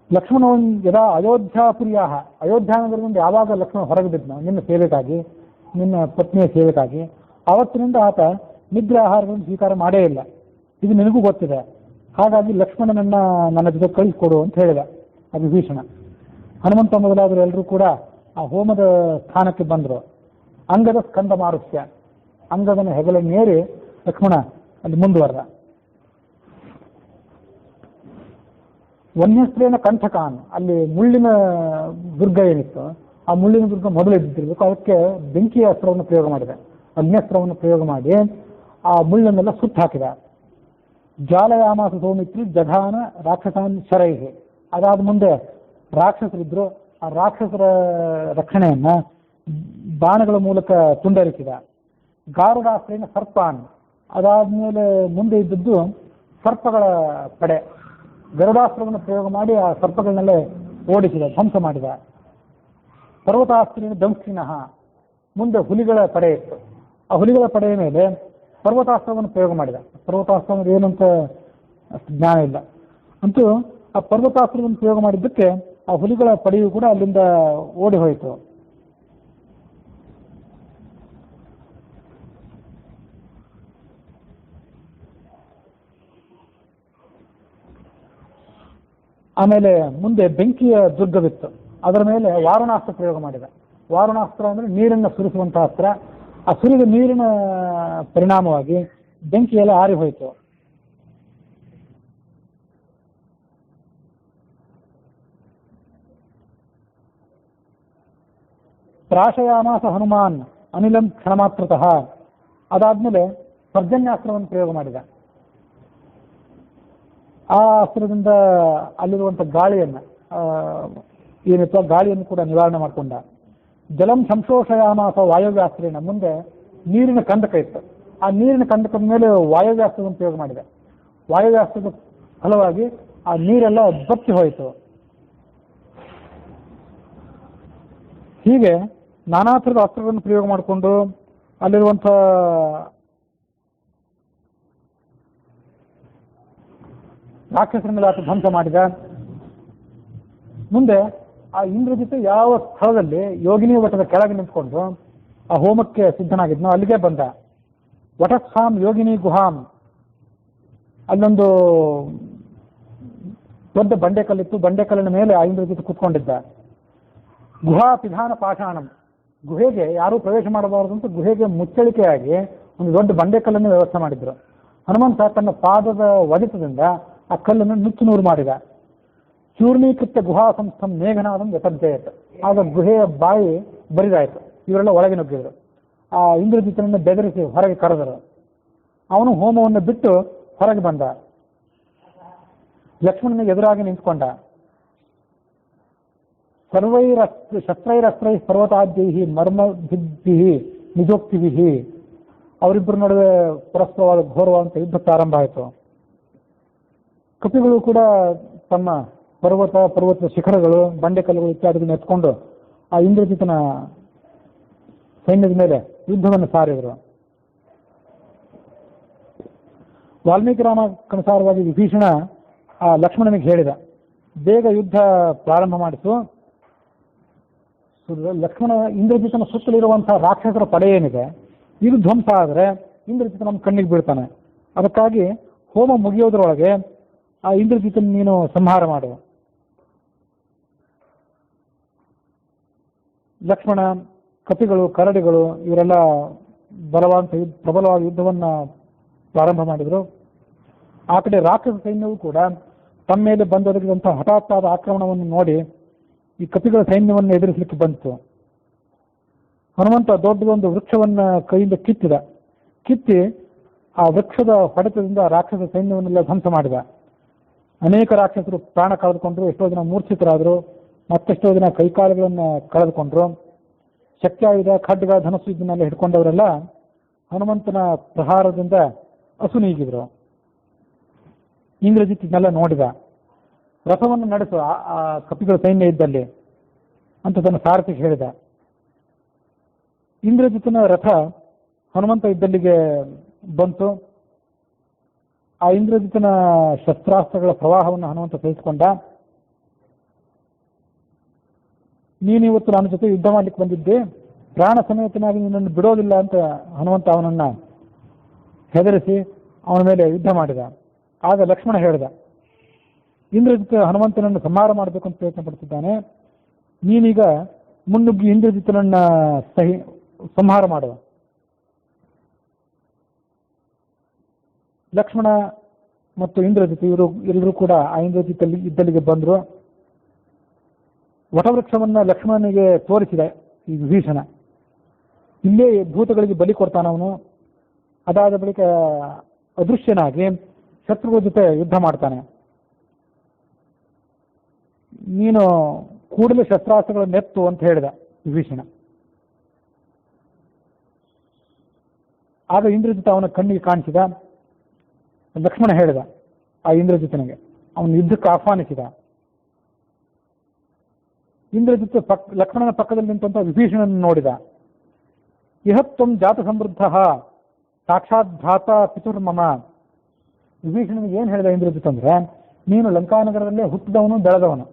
ಲಕ್ಷ್ಮಣ ಯದಾ ಅಯೋಧ್ಯಾಪುರ್ಯ, ಅಯೋಧ್ಯ ನಗರದಿಂದ ಯಾವಾಗ ಲಕ್ಷ್ಮಣ ಹೊರಗೆ ಬಿದ್ದ ನಿನ್ನ ಸೇವೆಗಾಗಿ, ನಿನ್ನ ಪತ್ನಿಯ ಸೇವೆಗಾಗಿ, ಆವತ್ತಿನಿಂದ ಆತ ನಿದ್ರೆ ಆಹಾರಗಳನ್ನು ಸ್ವೀಕಾರ ಮಾಡೇ ಇಲ್ಲ. ಇದು ನಿನಗೂ ಗೊತ್ತಿದೆ. ಹಾಗಾಗಿ ಲಕ್ಷ್ಮಣನನ್ನ ನನ್ನ ಜೊತೆ ಕಳಿಸ್ಕೊಡು ಅಂತ ಹೇಳಿದ ವಿಭೀಷಣ. ಹನುಮಂತ ಮೊದಲಾದರೂ ಎಲ್ಲರೂ ಕೂಡ ಆ ಹೋಮದ ಸ್ಥಾನಕ್ಕೆ ಬಂದರು. ಅಂಗದ ಸ್ಕಂದ ಮಾರುಷ್ಯ, ಅಂಗದನ ಹೆಗಲನ್ನೇರಿ ಲಕ್ಷ್ಮಣ ಅಲ್ಲಿ ಮುಂದುವರೆದ. ವನ್ಯಸ್ತ್ರೀನ ಕಂಠಕಾನ್, ಅಲ್ಲಿ ಮುಳ್ಳಿನ ದುರ್ಗ ಏನಿತ್ತು, ಆ ಮುಳ್ಳಿನ ದುರ್ಗ ಮೊದಲು ಇದ್ದಿರಬೇಕು. ಅದಕ್ಕೆ ಬೆಂಕಿಯ ಅಸ್ತ್ರವನ್ನು ಪ್ರಯೋಗ ಮಾಡಿದೆ, ಅಗ್ನ್ಯಸ್ತ್ರವನ್ನು ಪ್ರಯೋಗ ಮಾಡಿ ಆ ಮುಳ್ಳನ್ನೆಲ್ಲ ಸುಟ್ಟು ಹಾಕಿದ. ಜಾಲಯಾಮಾಸ ಸೌಮಿತ್ರಿ ಜಘಾನ ರಾಕ್ಷಸಾನ್ ಶರೈಹಿ. ಅದಾದ ಮುಂದೆ ರಾಕ್ಷಸರಿದ್ರು, ಆ ರಾಕ್ಷಸರ ರಕ್ಷಣೆಯನ್ನ ಬಾಣಗಳ ಮೂಲಕ ತುಂಡರಿಸಿದ. ಗಾರುಡಾಸ್ತ್ರೇನ ಸರ್ಪಾನ್, ಅದಾದ್ಮೇಲೆ ಮುಂದೆ ಇದ್ದದ್ದು ಸರ್ಪಗಳ ಪಡೆ. ಗರುಡಾಸ್ತ್ರವನ್ನು ಪ್ರಯೋಗ ಮಾಡಿ ಆ ಸರ್ಪಗಳನ್ನೆಲ್ಲ ಓಡಿಸಿದ, ಧ್ವಂಸ ಮಾಡಿದ. ಪರ್ವತಾಸ್ತ್ರೇನ ದಂಕ್ಷಿಣಃ, ಮುಂದೆ ಹುಲಿಗಳ ಪಡೆ ಇತ್ತು. ಆ ಹುಲಿಗಳ ಪಡೆಯ ಮೇಲೆ ಪರ್ವತಾಸ್ತ್ರವನ್ನು ಪ್ರಯೋಗ ಮಾಡಿದ. ಪರ್ವತಾಸ್ತ್ರ ಅಂದ್ರೆ ಏನಂತ ಅಷ್ಟು ಜ್ಞಾನ ಇಲ್ಲ, ಅಂತೂ ಆ ಪರ್ವತಾಸ್ತ್ರವನ್ನು ಪ್ರಯೋಗ ಮಾಡಿದ್ದಕ್ಕೆ ಆ ಹುಲಿಗಳ ಪಡೆಯು ಕೂಡ ಅಲ್ಲಿಂದ ಓಡಿ ಹೋಯಿತು. ಆಮೇಲೆ ಮುಂದೆ ಬೆಂಕಿಯ ದುರ್ಗವಿತ್ತು, ಅದರ ಮೇಲೆ ವಾರುಣಾಸ್ತ್ರ ಪ್ರಯೋಗ ಮಾಡಿದ. ವಾರುಣಾಸ್ತ್ರ ಅಂದರೆ ನೀರನ್ನು ಸುರಿಸುವಂತಹ ಅಸ್ತ್ರ. ಆ ಸುರಿದ ನೀರಿನ ಪರಿಣಾಮವಾಗಿ ಬೆಂಕಿ ಎಲ್ಲ ಆರಿ ಹೋಯಿತು. ಪ್ರಾಶಯಾಮಾಸ ಹನುಮಾನ್ ಅನಿಲಂ ಕ್ಷಣಮಾತ್ರತಃ. ಅದಾದ್ಮೇಲೆ ಪರ್ಜನ್ಯಾಸ್ತ್ರವನ್ನು ಪ್ರಯೋಗ ಮಾಡಿದ. ಆ ಅಸ್ತ್ರದಿಂದ ಅಲ್ಲಿರುವಂಥ ಗಾಳಿಯನ್ನು ಏನಿತ್ತು ಗಾಳಿಯನ್ನು ಕೂಡ ನಿವಾರಣೆ ಮಾಡಿಕೊಂಡ. ಜಲಂ ಸಂಶೋಷಯಾಮಾಸ ವಾಯವ್ಯಾಸ್ತ್ರೇಣ. ಮುಂದೆ ನೀರಿನ ಕಂದಕ ಇತ್ತು. ಆ ನೀರಿನ ಕಂದಕದ ಮೇಲೆ ವಾಯವ್ಯಾಸ್ತ್ರವನ್ನು ಪ್ರಯೋಗ ಮಾಡಿದೆ. ವಾಯವ್ಯಾಸ್ತ್ರದ ಫಲವಾಗಿ ಆ ನೀರೆಲ್ಲ ಬತ್ತಿ ಹೋಯಿತು. ಹೀಗೆ ನಾನಾ ಥರದ ಅಸ್ತ್ರಗಳನ್ನು ಪ್ರಯೋಗ ಮಾಡಿಕೊಂಡು ಅಲ್ಲಿರುವಂಥ ರಾಕ್ಷಸರನ್ನೆಲ್ಲ ಆತ ಧ್ವಂಸ ಮಾಡಿದ. ಮುಂದೆ ಆ ಇಂದ್ರಜಿತ್ ಯಾವ ಸ್ಥಳದಲ್ಲಿ ಯೋಗಿನಿ ವಟದ ಕೆಳಗೆ ನಿಂತ್ಕೊಂಡು ಆ ಹೋಮಕ್ಕೆ ಸಿದ್ಧನಾಗಿದ್ನೋ ಅಲ್ಲಿಗೆ ಬಂದ. ವಟಸ್ಥಾಂ ಯೋಗಿನಿ ಗುಹಾಂ. ಅಲ್ಲೊಂದು ದೊಡ್ಡ ಬಂಡೆಕಲ್ಲಿತ್ತು. ಬಂಡೆಕಲ್ಲಿನ ಮೇಲೆ ಆ ಇಂದ್ರಜಿತ್ ಕೂತ್ಕೊಂಡಿದ್ದ. ಗುಹಾ ಪಿಧಾನ ಪಾಷಾಣಂ. ಗುಹೆಗೆ ಯಾರೂ ಪ್ರವೇಶ ಮಾಡಬಾರದು ಅಂತ ಗುಹೆಗೆ ಮುಚ್ಚಳಿಕೆಯಾಗಿ ಒಂದು ದೊಡ್ಡ ಬಂಡೆಕಲ್ಲನ್ನು ವ್ಯವಸ್ಥೆ ಮಾಡಿದ್ರು. ಹನುಮಂತ ತನ್ನ ಪಾದದ ಒಡೆತದಿಂದ ಆ ಕಲ್ಲನ್ನು ನುಚ್ಚು ನೂರು ಮಾಡಿದ. ಚೂರ್ಣೀಕೃತ್ಯ ಗುಹಾ ಸಂಸ್ಥಂ ಮೇಘನಾದಂ ವ್ಯತರ್ಜಯತ್. ಆಗ ಗುಹೆಯ ಬಾಯಿ ಬರಿದಾಯಿತು. ಇವರೆಲ್ಲ ಒಳಗೆ ನುಗ್ಗಿದ್ರು. ಆ ಇಂದ್ರಜಿತನನ್ನು ಬೆದರಿಸಿ ಹೊರಗೆ ಕರೆದರು. ಅವನು ಹೋಮವನ್ನು ಬಿಟ್ಟು ಹೊರಗೆ ಬಂದ. ಲಕ್ಷ್ಮಣನಿಗೆ ಎದುರಾಗಿ ನಿಂತ್ಕೊಂಡ. ಶಸ್ತ್ರೈರಸ್ತ್ರೈ ಪರ್ವತಾದ್ಯೈ ಮರ್ಮಭಿದ್ಭಿ ನಿಜೋಕ್ತಿಭಿ. ಅವರಿಬ್ಬರ ನಡುವೆ ಪರಸ್ಪರವಾದ ಘೋರವಾದಂಥ ಯುದ್ಧ ಪ್ರಾರಂಭ ಆಯಿತು. ಕಪಿಗಳು ಕೂಡ ತಮ್ಮ ಪರ್ವತದ ಶಿಖರಗಳು, ಬಂಡೆಕಲ್ಲುಗಳು ಇತ್ಯಾದಿಗಳನ್ನು ಎತ್ಕೊಂಡು ಆ ಇಂದ್ರಜಿತನ ಸೈನ್ಯದ ಮೇಲೆ ಯುದ್ಧವನ್ನು ಸಾರಿದರು. ವಾಲ್ಮೀಕಿ ರಾಮಕ್ಕನುಸಾರವಾಗಿ ವಿಭೀಷಣ ಆ ಲಕ್ಷ್ಮಣನಿಗೆ ಹೇಳಿದ, ಬೇಗ ಯುದ್ಧ ಪ್ರಾರಂಭ ಮಾಡಿಸು. ಲಕ್ಷ್ಮಣ ಇಂದ್ರಜಿತನ ಸುತ್ತಲಿರುವಂತಹ ರಾಕ್ಷಸರ ಪಡೆ ಏನಿದೆ ಇದು ಧ್ವಂಸ ಆದರೆ ಇಂದ್ರಜಿತ ನಮ್ಮ ಕಣ್ಣಿಗೆ ಬೀಳ್ತಾನೆ. ಅದಕ್ಕಾಗಿ ಹೋಮ ಮುಗಿಯೋದ್ರೊಳಗೆ ಆ ಇಂದ್ರಜಿತನ ನೀನು ಸಂಹಾರ ಮಾಡು. ಲಕ್ಷ್ಮಣ, ಕಪಿಗಳು, ಕರಡಿಗಳು ಇವರೆಲ್ಲ ಪ್ರಬಲವಾದ ಯುದ್ಧವನ್ನು ಪ್ರಾರಂಭ ಮಾಡಿದರು. ಆ ಕಡೆ ರಾಕ್ಷಸ ಸೈನ್ಯವು ಕೂಡ ತಮ್ಮ ಮೇಲೆ ಬಂದೊದಗಿದಂತಹ ಹಠಾತ್ತಾದ ಆಕ್ರಮಣವನ್ನು ನೋಡಿ ಈ ಕಪಿಗಳ ಸೈನ್ಯವನ್ನು ಎದುರಿಸಲಿಕ್ಕೆ ಬಂತು. ಹನುಮಂತ ದೊಡ್ಡದೊಂದು ವೃಕ್ಷವನ್ನು ಕೈಯಿಂದ ಕಿತ್ತಿ ಆ ವೃಕ್ಷದ ಹೊಡೆತದಿಂದ ರಾಕ್ಷಸ ಸೈನ್ಯವನ್ನೆಲ್ಲ ಧ್ವಂಸ ಮಾಡಿದ. ಅನೇಕ ರಾಕ್ಷಸರು ಪ್ರಾಣ ಕಳೆದುಕೊಂಡ್ರು. ಎಷ್ಟೋ ಜನ ಮೂರ್ಛಿತರಾದರು. ಮತ್ತೆಷ್ಟೋ ಜನ ಕೈಕಾಲುಗಳನ್ನು ಕಳೆದುಕೊಂಡ್ರು. ಶಕ್ತಿಯಾಯುಧ, ಖಡ್ಗ, ಧನಸ್ಸು ಇದನ್ನೆಲ್ಲ ಹಿಡ್ಕೊಂಡವರೆಲ್ಲ ಹನುಮಂತನ ಪ್ರಹಾರದಿಂದ ಅಸುನೀಗಿದ್ರು. ಇಂದ್ರಜಿತ್ ಇದನ್ನೆಲ್ಲ ನೋಡಿದ. ರಥವನ್ನು ನಡೆಸು ಆ ಕಪಿಗಳ ಸೈನ್ಯ ಇದ್ದಲ್ಲಿ ಅಂತ ತನ್ನ ಸಾರಥಿಗೆ ಹೇಳಿದ. ಇಂದ್ರಜಿತನ ರಥ ಹನುಮಂತ ಇದ್ದಲ್ಲಿಗೆ ಬಂತು. ಆ ಇಂದ್ರಜಿತನ ಶಸ್ತ್ರಾಸ್ತ್ರಗಳ ಪ್ರವಾಹವನ್ನು ಹನುಮಂತ ಸಹಿಸಿಕೊಂಡ. ನೀನಿವತ್ತು ನನ್ನ ಜೊತೆ ಯುದ್ಧ ಮಾಡಲಿಕ್ಕೆ ಬಂದಿದ್ದೆ, ಪ್ರಾಣ ಸಮೇತನಾಗಿ ನಿನ್ನನ್ನು ಬಿಡೋದಿಲ್ಲ ಅಂತ ಹನುಮಂತ ಅವನನ್ನ ಹೆದರಿಸಿ ಅವನ ಮೇಲೆ ಯುದ್ಧ ಮಾಡಿದ. ಆಗ ಲಕ್ಷ್ಮಣ ಹೇಳಿದ, ಇಂದ್ರಜಿತ್ ಹನುಮಂತನನ್ನು ಸಂಹಾರ ಮಾಡಬೇಕು ಅಂತ ಪ್ರಯತ್ನ ಪಡ್ತಿದ್ದಾನೆ. ನೀನೀಗ ಮುನ್ನುಗ್ಗಿ ಇಂದ್ರಜಿತನನ್ನ ಸಂಹಾರ ಮಾಡುವ. ಲಕ್ಷ್ಮಣ ಮತ್ತು ಇಂದ್ರಜಿತ್ ಎಲ್ಲರೂ ಕೂಡ ಆ ಇಂದ್ರಜಿತ್ ಇದ್ದಲ್ಲಿಗೆ ಬಂದರು. ವಟವೃಕ್ಷವನ್ನ ಲಕ್ಷ್ಮಣನಿಗೆ ತೋರಿಸಿದ ಈ ವಿಭೀಷಣ. ಇಲ್ಲೇ ಭೂತಗಳಿಗೆ ಬಲಿ ಕೊಡ್ತಾನವನು. ಅದಾದ ಬಳಿಕ ಅದೃಶ್ಯನಾಗಿ ಶತ್ರುಗಳ ಜೊತೆ ಯುದ್ಧ ಮಾಡ್ತಾನೆ. ನೀನು ಕೂಡಲೇ ಶಸ್ತ್ರಾಸ್ತ್ರಗಳನ್ನು ಎತ್ತು ಅಂತ ಹೇಳಿದ ವಿಭೀಷಣ. ಆಗ ಇಂದ್ರಜಿತ್ ಅವನ ಕಣ್ಣಿಗೆ ಕಾಣಿಸಿದ. ಲಕ್ಷ್ಮಣ ಹೇಳಿದ ಆ ಇಂದ್ರಜಿತನಿಗೆ, ಅವನು ಯುದ್ಧಕ್ಕೆ ಆಹ್ವಾನಿಸಿದ. ಇಂದ್ರಜಿತ್ ಲಕ್ಷ್ಮಣನ ಪಕ್ಕದಲ್ಲಿ ನಿಂತಂತ ವಿಭೀಷಣನ ನೋಡಿದ. ಇಹತ್ವಂ ಜಾತ ಸಮೃದ್ಧ ಸಾಕ್ಷಾತ್ ಭ್ರಾತ ಪಿತುರ್ಮಮ. ವಿಭೀಷಣನಿಗೆ ಏನು ಹೇಳಿದ ಇಂದ್ರಜಿತ್ ಅಂದ್ರೆ, ನೀನು ಲಂಕಾನಗರದಲ್ಲೇ ಹುಟ್ಟಿದವನು, ಬೆಳೆದವನು,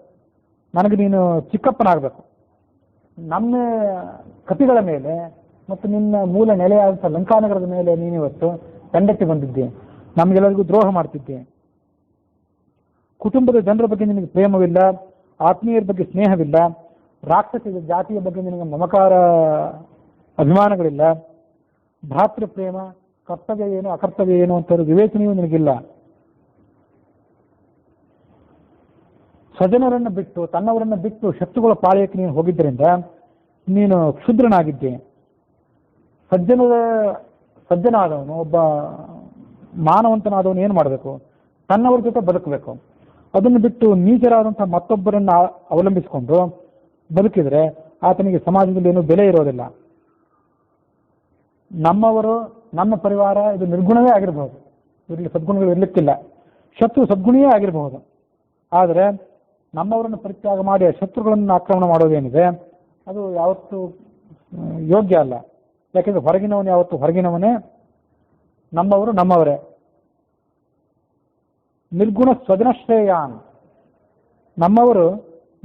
ನನಗೆ ನೀನು ಚಿಕ್ಕಪ್ಪನಾಗಬೇಕು. ನಮ್ಮ ಕಪಿಗಳ ಮೇಲೆ ಮತ್ತು ನಿನ್ನ ಮೂಲ ನೆಲೆಯಾದಂಥ ಲಂಕಾನಗರದ ಮೇಲೆ ನೀನಿವತ್ತು ದಂಡಕ್ಕೆ ಬಂದಿದ್ದೆ. ನಮಗೆಲ್ಲರಿಗೂ ದ್ರೋಹ ಮಾಡ್ತಿದ್ದೆ. ಕುಟುಂಬದ ಜನರ ಬಗ್ಗೆ ನಿನಗೆ ಪ್ರೇಮವಿಲ್ಲ, ಆತ್ಮೀಯರ ಬಗ್ಗೆ ಸ್ನೇಹವಿಲ್ಲ, ರಾಕ್ಷಸ ಜಾತಿಯ ಬಗ್ಗೆ ನಿನಗೆ ಮಮಕಾರ ಅಭಿಮಾನಗಳಿಲ್ಲ. ಭ್ರಾತೃ ಪ್ರೇಮ ಕರ್ತವ್ಯ ಏನು ಅಕರ್ತವ್ಯ ಏನು ಅಂತ ವಿವೇಚನೆಯೂ ನಿನಗಿಲ್ಲ. ಸ್ವಜನರನ್ನು ಬಿಟ್ಟು ತನ್ನವರನ್ನು ಬಿಟ್ಟು ಶತ್ರುಗಳ ಪಾಳ್ಯಕ್ಕೆ ನೀನು ಹೋಗಿದ್ದರಿಂದ ನೀನು ಕ್ಷುದ್ರನಾಗಿದ್ದೆ. ಸಜ್ಜನಾದವನು, ಒಬ್ಬ ಮಾನವಂತನಾದವನು ಏನು ಮಾಡಬೇಕು? ತನ್ನವರ ಜೊತೆ ಬದುಕಬೇಕು. ಅದನ್ನು ಬಿಟ್ಟು ನೀಚರಾದಂತಹ ಮತ್ತೊಬ್ಬರನ್ನು ಅವಲಂಬಿಸಿಕೊಂಡು ಬದುಕಿದರೆ ಆತನಿಗೆ ಸಮಾಜದಲ್ಲಿ ಏನೂ ಬೆಲೆ ಇರೋದಿಲ್ಲ. ನಮ್ಮವರು, ನಮ್ಮ ಪರಿವಾರ ಇದು ನಿರ್ಗುಣವೇ ಆಗಿರಬಹುದು, ಇದರಲ್ಲಿ ಸದ್ಗುಣಗಳು ಇರಲಿಕ್ಕಿಲ್ಲ. ಶತ್ರು ಸದ್ಗುಣಿಯೇ ಆಗಿರಬಹುದು. ಆದರೆ ನಮ್ಮವರನ್ನು ಪರಿತ್ಯಾಗ ಮಾಡಿ ಶತ್ರುಗಳನ್ನು ಆಕ್ರಮಣ ಮಾಡೋದೇನಿದೆ ಅದು ಯಾವತ್ತೂ ಯೋಗ್ಯ ಅಲ್ಲ. ಯಾಕೆಂದರೆ ಹೊರಗಿನವನು ಯಾವತ್ತು ಹೊರಗಿನವನೇ, ನಮ್ಮವರು ನಮ್ಮವರೇ. ನಿರ್ಗುಣ ಸ್ವಜನಶ್ರೇಯಾನ್, ನಮ್ಮವರು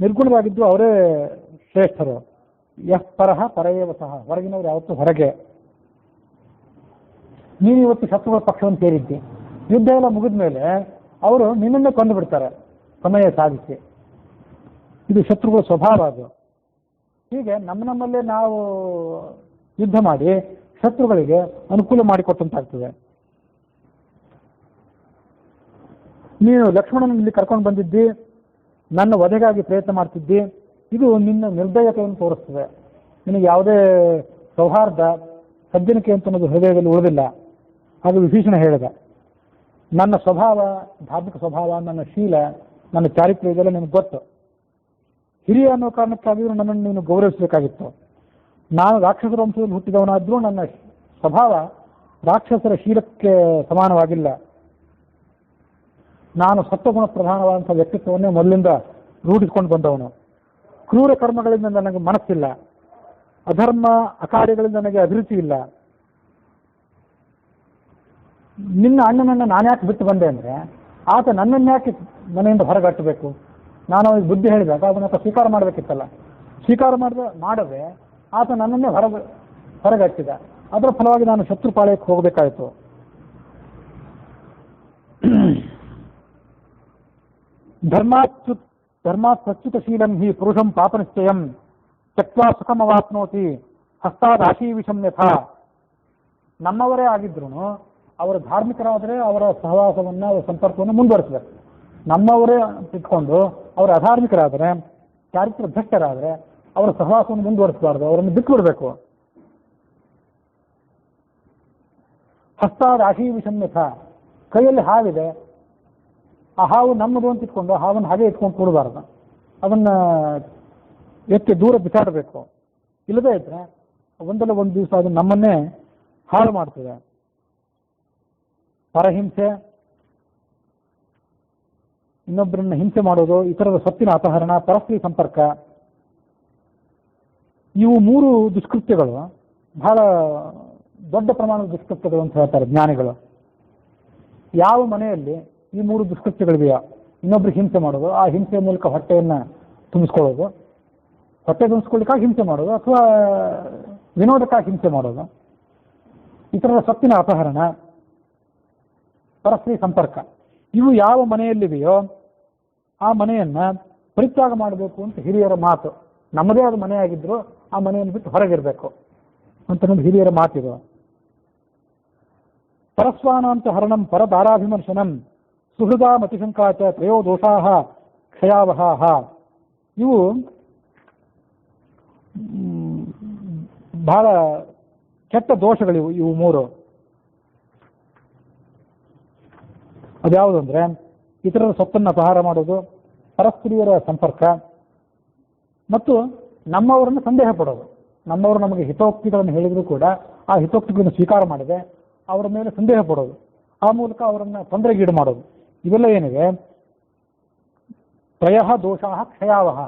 ನಿರ್ಗುಣವಾಗಿದ್ದು ಅವರೇ ಶ್ರೇಷ್ಠರು. ಯಃ ಪರಹ ಪರಯೇವ ಸಹ, ಹೊರಗಿನವರು ಯಾವತ್ತು ಹೊರಗೆ. ನೀನು ಇವತ್ತು ಶತ್ರುಗಳ ಪಕ್ಷವನ್ನು ಸೇರಿದ್ದಿ, ಯುದ್ಧ ಎಲ್ಲ ಮುಗಿದ ಮೇಲೆ ಅವರು ನಿನ್ನನ್ನೇ ಕೊಂದು ಬಿಡ್ತಾರೆ ಸಮಯ ಸಾಧಿಸಿ. ಇದು ಶತ್ರುಗಳ ಸ್ವಭಾವ. ಅದು ಹೀಗೆ ನಮ್ಮಲ್ಲೇ ನಾವು ಯುದ್ಧ ಮಾಡಿ ಶತ್ರುಗಳಿಗೆ ಅನುಕೂಲ ಮಾಡಿಕೊಟ್ಟಂತಾಗ್ತದೆ. ನೀನು ಲಕ್ಷ್ಮಣನ ಇಲ್ಲಿ ಕರ್ಕೊಂಡು ಬಂದಿದ್ದಿ, ನನ್ನ ವಧೆಗಾಗಿ ಪ್ರಯತ್ನ ಮಾಡ್ತಿದ್ದಿ, ಇದು ನಿನ್ನ ನಿರ್ದಯತೆಯನ್ನು ತೋರಿಸ್ತದೆ. ನಿನಗೆ ಯಾವುದೇ ಸೌಹಾರ್ದ ಸಜ್ಜನಿಕೆ ಅಂತ ಅನ್ನೋದು ಹೃದಯದಲ್ಲಿ ಉಳಿದಿಲ್ಲ. ಹಾಗೆ ವಿಭೀಷಣ ಹೇಳಿದ, ನನ್ನ ಸ್ವಭಾವ, ಧಾರ್ಮಿಕ ಸ್ವಭಾವ, ನನ್ನ ಶೀಲ, ನನ್ನ ಚಾರಿತ್ರ್ಯ ಇದೆಲ್ಲ ನಿನಗೆ ಗೊತ್ತು. ಹಿರಿಯ ಅನ್ನೋ ಕಾರಣಕ್ಕಾಗಿಯೂ ನನ್ನನ್ನು ನೀನು ಗೌರವಿಸಬೇಕಾಗಿತ್ತು. ನಾನು ರಾಕ್ಷಸರ ವಂಶದಲ್ಲಿ ಹುಟ್ಟಿದವನಾದ್ರೂ ನನ್ನ ಸ್ವಭಾವ ರಾಕ್ಷಸರ ಶೀಲಕ್ಕೆ ಸಮಾನವಾಗಿಲ್ಲ. ನಾನು ಸತ್ವಗುಣ ಪ್ರಧಾನವಾದಂಥ ವ್ಯಕ್ತಿತ್ವವನ್ನೇ ಮೊದಲಿಂದ ರೂಢಿಸಿಕೊಂಡು ಬಂದವನು. ಕ್ರೂರ ಕರ್ಮಗಳಿಂದ ನನಗೆ ಮನಸ್ಸಿಲ್ಲ, ಅಧರ್ಮ ಅಕಾರ್ಯಗಳಿಂದ ನನಗೆ ಅಭಿರುಚಿ ಇಲ್ಲ. ನಿನ್ನ ಅಣ್ಣನನ್ನು ನಾನ್ಯಾಕೆ ಬಿಟ್ಟು ಬಂದೆ ಅಂದರೆ, ಆತ ನನ್ನನ್ಯಾಕೆ ಮನೆಯಿಂದ ಹೊರಗಟ್ಟಬೇಕು? ನಾನು ಅವನಿಗೆ ಬುದ್ಧಿ ಹೇಳಿದಾಗ ಅದನ್ನ ಸ್ವೀಕಾರ ಮಾಡಬೇಕಿತ್ತಲ್ಲ. ಸ್ವೀಕಾರ ಮಾಡದೆ ಆತ ನನ್ನನ್ನೇ ಹೊರಗಟ್ಟಿದ. ಅದರ ಫಲವಾಗಿ ನಾನು ಶತ್ರುಪಾಳ್ಯಕ್ಕೆ ಹೋಗಬೇಕಾಯಿತು. ಧರ್ಮಾತ್ ಪ್ರಚ್ಯುತಶೀಲಂ ಹಿ ಪುರುಷಂ ಪಾಪನಿಶ್ಚಯಂ ತ್ಯಕ್ವಾ ಸುಖಮವಾಪ್ನೋತಿ ಹಸ್ತಾದಾಶೀವಿಷಂ ಯಥಾ. ನಮ್ಮವರೇ ಆಗಿದ್ರು ಅವರು ಧಾರ್ಮಿಕರಾದರೆ ಅವರ ಸಹವಾಸವನ್ನು, ಅವರ ಸಂಪರ್ಕವನ್ನು ಮುಂದುವರಿಸಬೇಕು. ನಮ್ಮವರೇ ಇಟ್ಕೊಂಡು ಅವರು ಅಧಾರ್ಮಿಕರಾದರೆ, ಚಾರಿತ್ರ ಭ್ರಷ್ಟರಾದರೆ ಅವರ ಸಹವಾಸವನ್ನು ಮುಂದುವರಿಸಬಾರ್ದು, ಅವರನ್ನು ಬಿಟ್ಟು ಬಿಡಬೇಕು. ಹಸ್ತಾದಾಶೀವಿಷಂ ಯಥಾ, ಕೈಯಲ್ಲಿ ಹಾವಿದೆ, ಆ ಹಾವು ನಮ್ಮದು ಅಂತ ಇಟ್ಕೊಂಡು ಹಾವನ್ನು ಹಾಗೆ ಇಟ್ಕೊಂಡು ಕೂಡಬಾರ್ದು, ಅದನ್ನ ಎತ್ತಿ ದೂರ ಬಿಸಾಡಬೇಕು. ಇಲ್ಲದೇ ಇದ್ರೆ ಒಂದಲ್ಲ ಒಂದು ದಿವಸ ಅದು ನಮ್ಮನ್ನೇ ಹಾಳು ಮಾಡ್ತದೆ. ಪರಹಿಂಸೆ, ಇನ್ನೊಬ್ಬರನ್ನ ಹಿಂಸೆ ಮಾಡೋದು, ಇತರರ ಸೊತ್ತಿನ ಅಪಹರಣ, ಪರಸ್ತ್ರೀ ಸಂಪರ್ಕ, ಇವು ಮೂರು ದುಷ್ಕೃತ್ಯಗಳು ಬಹಳ ದೊಡ್ಡ ಪ್ರಮಾಣದ ದುಷ್ಕೃತ್ಯಗಳು ಅಂತ ಹೇಳ್ತಾರೆ ಜ್ಞಾನಿಗಳು. ಯಾವ ಮನೆಯಲ್ಲಿ ಈ ಮೂರು ದುಷ್ಕೃತ್ಯಗಳಿವೆಯೋ, ಇನ್ನೊಬ್ರಿಗೆ ಹಿಂಸೆ ಮಾಡೋದು, ಆ ಹಿಂಸೆಯ ಮೂಲಕ ಹೊಟ್ಟೆಯನ್ನು ತುಂಬಿಸ್ಕೊಳ್ಳೋದು, ಹೊಟ್ಟೆ ತುಂಬಿಸ್ಕೊಳ್ಳಿಕ್ಕಾಗಿ ಹಿಂಸೆ ಮಾಡೋದು, ಅಥವಾ ವಿನೋದಕ್ಕಾಗಿ ಹಿಂಸೆ ಮಾಡೋದು, ಇತರರ ಸೊತ್ತಿನ ಅಪಹರಣ, ಪರಸ್ತ್ರೀ ಸಂಪರ್ಕ, ಇವು ಯಾವ ಮನೆಯಲ್ಲಿವೆಯೋ ಆ ಮನೆಯನ್ನ ಪರಿತ್ಯಾಗ ಮಾಡಬೇಕು ಅಂತ ಹಿರಿಯರ ಮಾತು. ನಮ್ಮದೇ ಆದ ಮನೆಯಾಗಿದ್ರು ಆ ಮನೆಯನ್ನು ಬಿಟ್ಟು ಹೊರಗಿರಬೇಕು ಅಂತ ನಮ್ದು ಹಿರಿಯರ ಮಾತಿದು. ಪರಸ್ವಾನಾಂತ ಹರಣಂ ಪರದಾರಾಭಿಮರ್ಶನಂ ಸುಹೃದ ಮತಿಶಂಕಾಚ ತ್ರಯೋ ದೋಷಾಹ ಕ್ಷಯಾವಹಾಹ. ಇವು ಬಹಳ ಕೆಟ್ಟ ದೋಷಗಳಿವು, ಇವು ಮೂರು. ಅದ್ಯಾವುದು ಅಂದರೆ ಇತರರ ಸೊತ್ತನ್ನು ಅಪಹಾರ ಮಾಡೋದು, ಪರಸ್ತ್ರೀಯರ ಸಂಪರ್ಕ, ಮತ್ತು ನಮ್ಮವರನ್ನು ಸಂದೇಹ ಪಡೋದು. ನಮ್ಮವರು ನಮಗೆ ಹಿತೋಕ್ತಿಗಳನ್ನು ಹೇಳಿದರೂ ಕೂಡ ಆ ಹಿತೋಕ್ತಿಗಳನ್ನು ಸ್ವೀಕಾರ ಮಾಡದೆ ಅವರ ಮೇಲೆ ಸಂದೇಹ ಪಡೋದು, ಆ ಮೂಲಕ ಅವರನ್ನು ತೊಂದರೆಗೀಡು ಮಾಡೋದು. ಇವೆಲ್ಲ ಏನಿದೆ ತ್ರಯಃ ದೋಷಾಹ ಕ್ಷಯಾವಹ.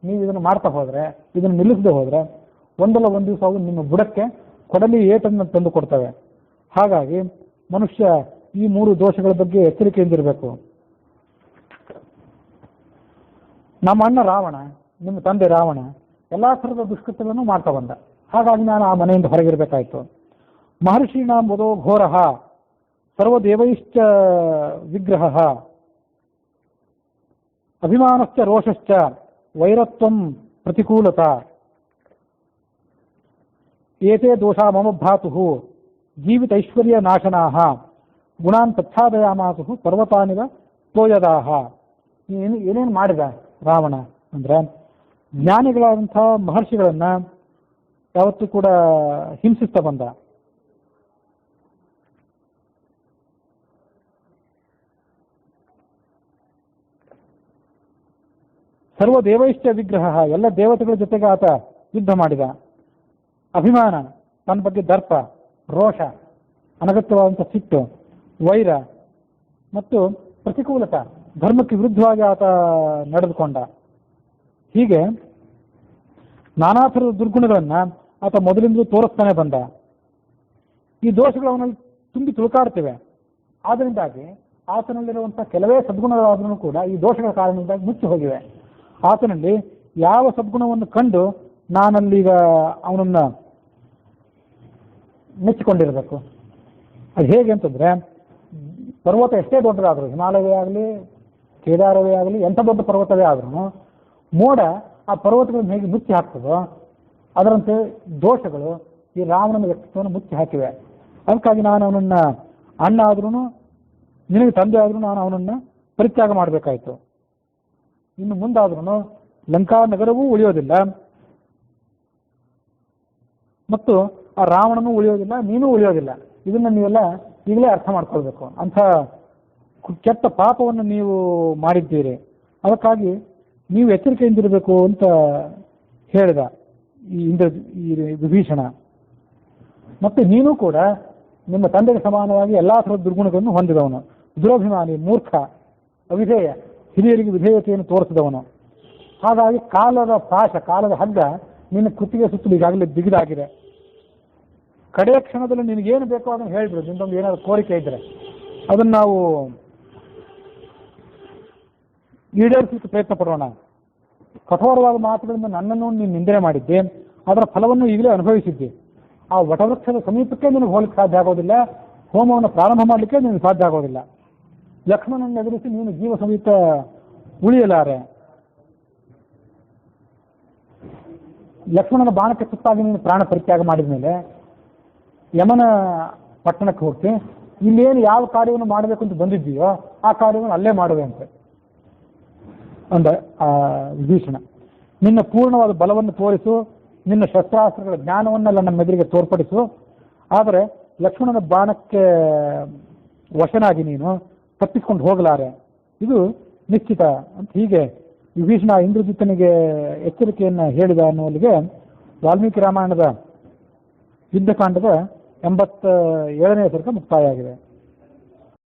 ನೀವು ಇದನ್ನು ಮಾಡ್ತಾ ಹೋದರೆ, ಇದನ್ನು ನಿಲ್ಲಿಸದೆ ಹೋದರೆ ಒಂದಲ್ಲ ಒಂದು ದಿವಸ ಅವು ನಿಮ್ಮ ಬುಡಕ್ಕೆ ಕೊಡಲಿ ಏಟನ್ನು ತಂದು ಕೊಡ್ತವೆ. ಹಾಗಾಗಿ ಮನುಷ್ಯ ಈ ಮೂರು ದೋಷಗಳ ಬಗ್ಗೆ ಎಚ್ಚರಿಕೆಯಿಂದಿರಬೇಕು. ನಮ್ಮ ಅಣ್ಣ ರಾವಣ, ನಿಮ್ಮ ತಂದೆ ರಾವಣ ಎಲ್ಲ ಥರದ ದುಷ್ಕೃತ್ಯಗಳನ್ನು ಮಾಡ್ತಾ ಬಂದ. ಹಾಗಾಗಿ ನಾನು ಆ ಮನೆಯಿಂದ ಹೊರಗಿರಬೇಕಾಯಿತು. ಮಹರ್ಷೀಣಾಂ ವದೋ ಘೋರಃ ಸರ್ವದೇವೈಶ್ಚ ವಿಗ್ರಹ ಅಭಿಮಾನಶ್ಚ ರೋಷಶ್ಚ ವೈರತ್ವಂ ಪ್ರತಿಕೂಲತಾ ಏತೇ ದೋಷಾ ಮಮ ಭ್ರಾತುಃ ಜೀವಿತೈಶ್ವರ್ಯ ನಾಶನಾಹ ಗುಣಾನ್ ಪ್ರಚ್ಛಾದಯಾಮಾಸು ಪರ್ವತಾನಿವ ತೋಯದಾಹ. ಏನೇನು ಮಾಡಿದ ರಾವಣ ಅಂದ್ರೆ, ಜ್ಞಾನಿಗಳಾದಂಥ ಮಹರ್ಷಿಗಳನ್ನ ಯಾವತ್ತೂ ಕೂಡ ಹಿಂಸಿಸ್ತಾ ಬಂದ. ಸರ್ವ ದೇವೈಶ್ಚ ವಿಗ್ರಹ, ಎಲ್ಲ ದೇವತೆಗಳ ಜೊತೆಗೆ ಆತ ಯುದ್ಧ ಮಾಡಿದ. ಅಭಿಮಾನ, ತನ್ನ ಬಗ್ಗೆ ದರ್ಪ, ರೋಷ, ಅನಗತ್ಯವಾದಂಥ ಸಿಟ್ಟು, ವೈರ ಮತ್ತು ಪ್ರತಿಕೂಲತ, ಧರ್ಮಕ್ಕೆ ವಿರುದ್ಧವಾಗಿ ಆತ ನಡೆದುಕೊಂಡ. ಹೀಗೆ ನಾನಾ ಥರದ ದುರ್ಗುಣಗಳನ್ನ ಆತ ಮೊದಲಿಂದಲೂ ತೋರಿಸ್ತಾನೆ ಬಂದ. ಈ ದೋಷಗಳು ಅವನಲ್ಲಿ ತುಂಬಿ ತುಳುಕಾಡ್ತಿವೆ. ಆದ್ದರಿಂದಾಗಿ ಆತನಲ್ಲಿರುವಂಥ ಕೆಲವೇ ಸದ್ಗುಣಗಳಾದ್ರೂ ಕೂಡ ಈ ದೋಷಗಳ ಕಾರಣದಿಂದಾಗಿ ಮುಚ್ಚಿ ಹೋಗಿವೆ. ಆತನಲ್ಲಿ ಯಾವ ಸದ್ಗುಣವನ್ನು ಕಂಡು ನಾನಲ್ಲೀಗ ಅವನನ್ನು ಮೆಚ್ಚಿಕೊಂಡಿರಬೇಕು? ಅದು ಹೇಗೆ ಅಂತಂದ್ರೆ, ಪರ್ವತ ಎಷ್ಟೇ ದೊಡ್ಡದಾದರೂ, ಹಿಮಾಲಯವೇ ಆಗಲಿ ಕೇದಾರವೇ ಆಗಲಿ, ಎಂಥ ದೊಡ್ಡ ಪರ್ವತವೇ ಆದ್ರೂ ಮೋಡ ಆ ಪರ್ವತಗಳನ್ನು ಹೇಗೆ ಮುಚ್ಚಿ ಹಾಕ್ತದೋ ಅದರಂತೆ ದೋಷಗಳು ಈ ರಾವಣನ ವ್ಯಕ್ತಿತ್ವವನ್ನು ಮುಚ್ಚಿ ಹಾಕಿವೆ. ಅದಕ್ಕಾಗಿ ನಾನು ಅವನನ್ನು ಅಣ್ಣ ಆದ್ರೂ, ನಿನಗೆ ತಂದೆ ಆದ್ರೂ ನಾನು ಅವನನ್ನು ಪರಿತ್ಯಾಗ ಮಾಡಬೇಕಾಯಿತು. ಇನ್ನು ಮುಂದಾದ್ರೂ ಲಂಕಾ ನಗರವೂ ಉಳಿಯೋದಿಲ್ಲ ಮತ್ತು ಆ ರಾವಣನೂ ಉಳಿಯೋದಿಲ್ಲ, ನೀನೂ ಉಳಿಯೋದಿಲ್ಲ. ಇದನ್ನು ನೀವೆಲ್ಲ ಈಗಲೇ ಅರ್ಥ ಮಾಡ್ಕೊಳ್ಬೇಕು. ಅಂಥ ಕೆಟ್ಟ ಪಾಪವನ್ನು ನೀವು ಮಾಡಿದ್ದೀರಿ. ಅದಕ್ಕಾಗಿ ನೀವು ಎಚ್ಚರಿಕೆಯಿಂದಿರಬೇಕು ಅಂತ ಹೇಳಿದ ಈ ವಿಭೀಷಣ. ಮತ್ತು ನೀನು ಕೂಡ ನಿಮ್ಮ ತಂದೆಗೆ ಸಮಾನವಾಗಿ ಎಲ್ಲ ಥರದ ದುರ್ಗುಣಗಳನ್ನು ಹೊಂದಿದವನು, ದುರಭಿಮಾನಿ, ಮೂರ್ಖ, ಅವಿಧೇಯ, ಹಿರಿಯರಿಗೆ ವಿಧೇಯತೆಯನ್ನು ತೋರಿಸಿದವನು. ಹಾಗಾಗಿ ಕಾಲದ ಪಾಶ, ಕಾಲದ ಹಗ್ಗ ನಿನ್ನ ಕುತ್ತಿಗೆ ಸುತ್ತಲೂ ಈಗಾಗಲೇ ಬಿಗಿದಾಗಿದೆ. ಕಡೆಯ ಕ್ಷಣದಲ್ಲಿ ನಿನಗೇನು ಬೇಕೋ ಅದನ್ನು ಹೇಳಿಬಿಡು. ನಿನ್ನೊಂದು ಏನಾದರೂ ಕೋರಿಕೆ ಇದ್ದರೆ ಅದನ್ನು ನಾವು ಈಡೇರಿಸಲಿಕ್ಕೆ ಪ್ರಯತ್ನ ಪಡೋಣ. ಕಠೋರವಾದ ಮಾತುಗಳಿಂದ ನನ್ನನ್ನು ನೀನು ನಿಂದನೆ ಮಾಡಿದ್ದೆ, ಅದರ ಫಲವನ್ನು ಈಗಲೇ ಅನುಭವಿಸಿದ್ದೆ. ಆ ವಟವೃಕ್ಷದ ಸಮೀಪಕ್ಕೆ ನಿನಗೆ ಹೋಗಲಿಕ್ಕೆ ಸಾಧ್ಯ ಆಗೋದಿಲ್ಲ, ಹೋಮವನ್ನು ಪ್ರಾರಂಭ ಮಾಡಲಿಕ್ಕೆ ನಿನಗೆ ಸಾಧ್ಯ ಆಗೋದಿಲ್ಲ. ಲಕ್ಷ್ಮಣನ ಎದುರಿಸಿ ನೀನು ಜೀವ ಸಮೇತ ಉಳಿಯಲಾರೆ. ಲಕ್ಷ್ಮಣನ ಬಾಣಕ್ಕೆ ತುತ್ತಾಗಿ ನೀನು ಪ್ರಾಣ ಪರಿತ್ಯಾಗ ಮಾಡಿದ ಮೇಲೆ ಯಮನ ಪಟ್ಟಣಕ್ಕೆ ಹೋಗ್ತಿ. ಇಲ್ಲೇನು ಯಾವ ಕಾರ್ಯವನ್ನು ಮಾಡಬೇಕು ಅಂತ ಬಂದಿದ್ದೀಯೋ ಆ ಕಾರ್ಯವನ್ನು ಅಲ್ಲೇ ಮಾಡುವೆ ಅಂತೆ ಅಂದ ವಿಭೀಷಣ. ನಿನ್ನ ಪೂರ್ಣವಾದ ಬಲವನ್ನು ತೋರಿಸು, ನಿನ್ನ ಶಸ್ತ್ರಾಸ್ತ್ರಗಳ ಜ್ಞಾನವನ್ನೆಲ್ಲ ನಮ್ಮ ಎದುರಿಗೆ ತೋರ್ಪಡಿಸು. ಆದರೆ ಲಕ್ಷ್ಮಣನ ಬಾಣಕ್ಕೆ ವಶನಾಗಿ ನೀನು ತಪ್ಪಿಸ್ಕೊಂಡು ಹೋಗಲಾರೆ, ಇದು ನಿಶ್ಚಿತ ಅಂತ ಹೀಗೆ ವಿಭೀಷಣ ಇಂದ್ರಜಿತ್ತನಿಗೆ ಎಚ್ಚರಿಕೆಯನ್ನು ಹೇಳಿದ ಅನ್ನುವಲ್ಲಿಗೆ ವಾಲ್ಮೀಕಿ ರಾಮಾಯಣದ ಯುದ್ಧಕಾಂಡದ 87ನೇ ಸರ್ಗ ಮುಕ್ತಾಯ ಆಗಿದೆ.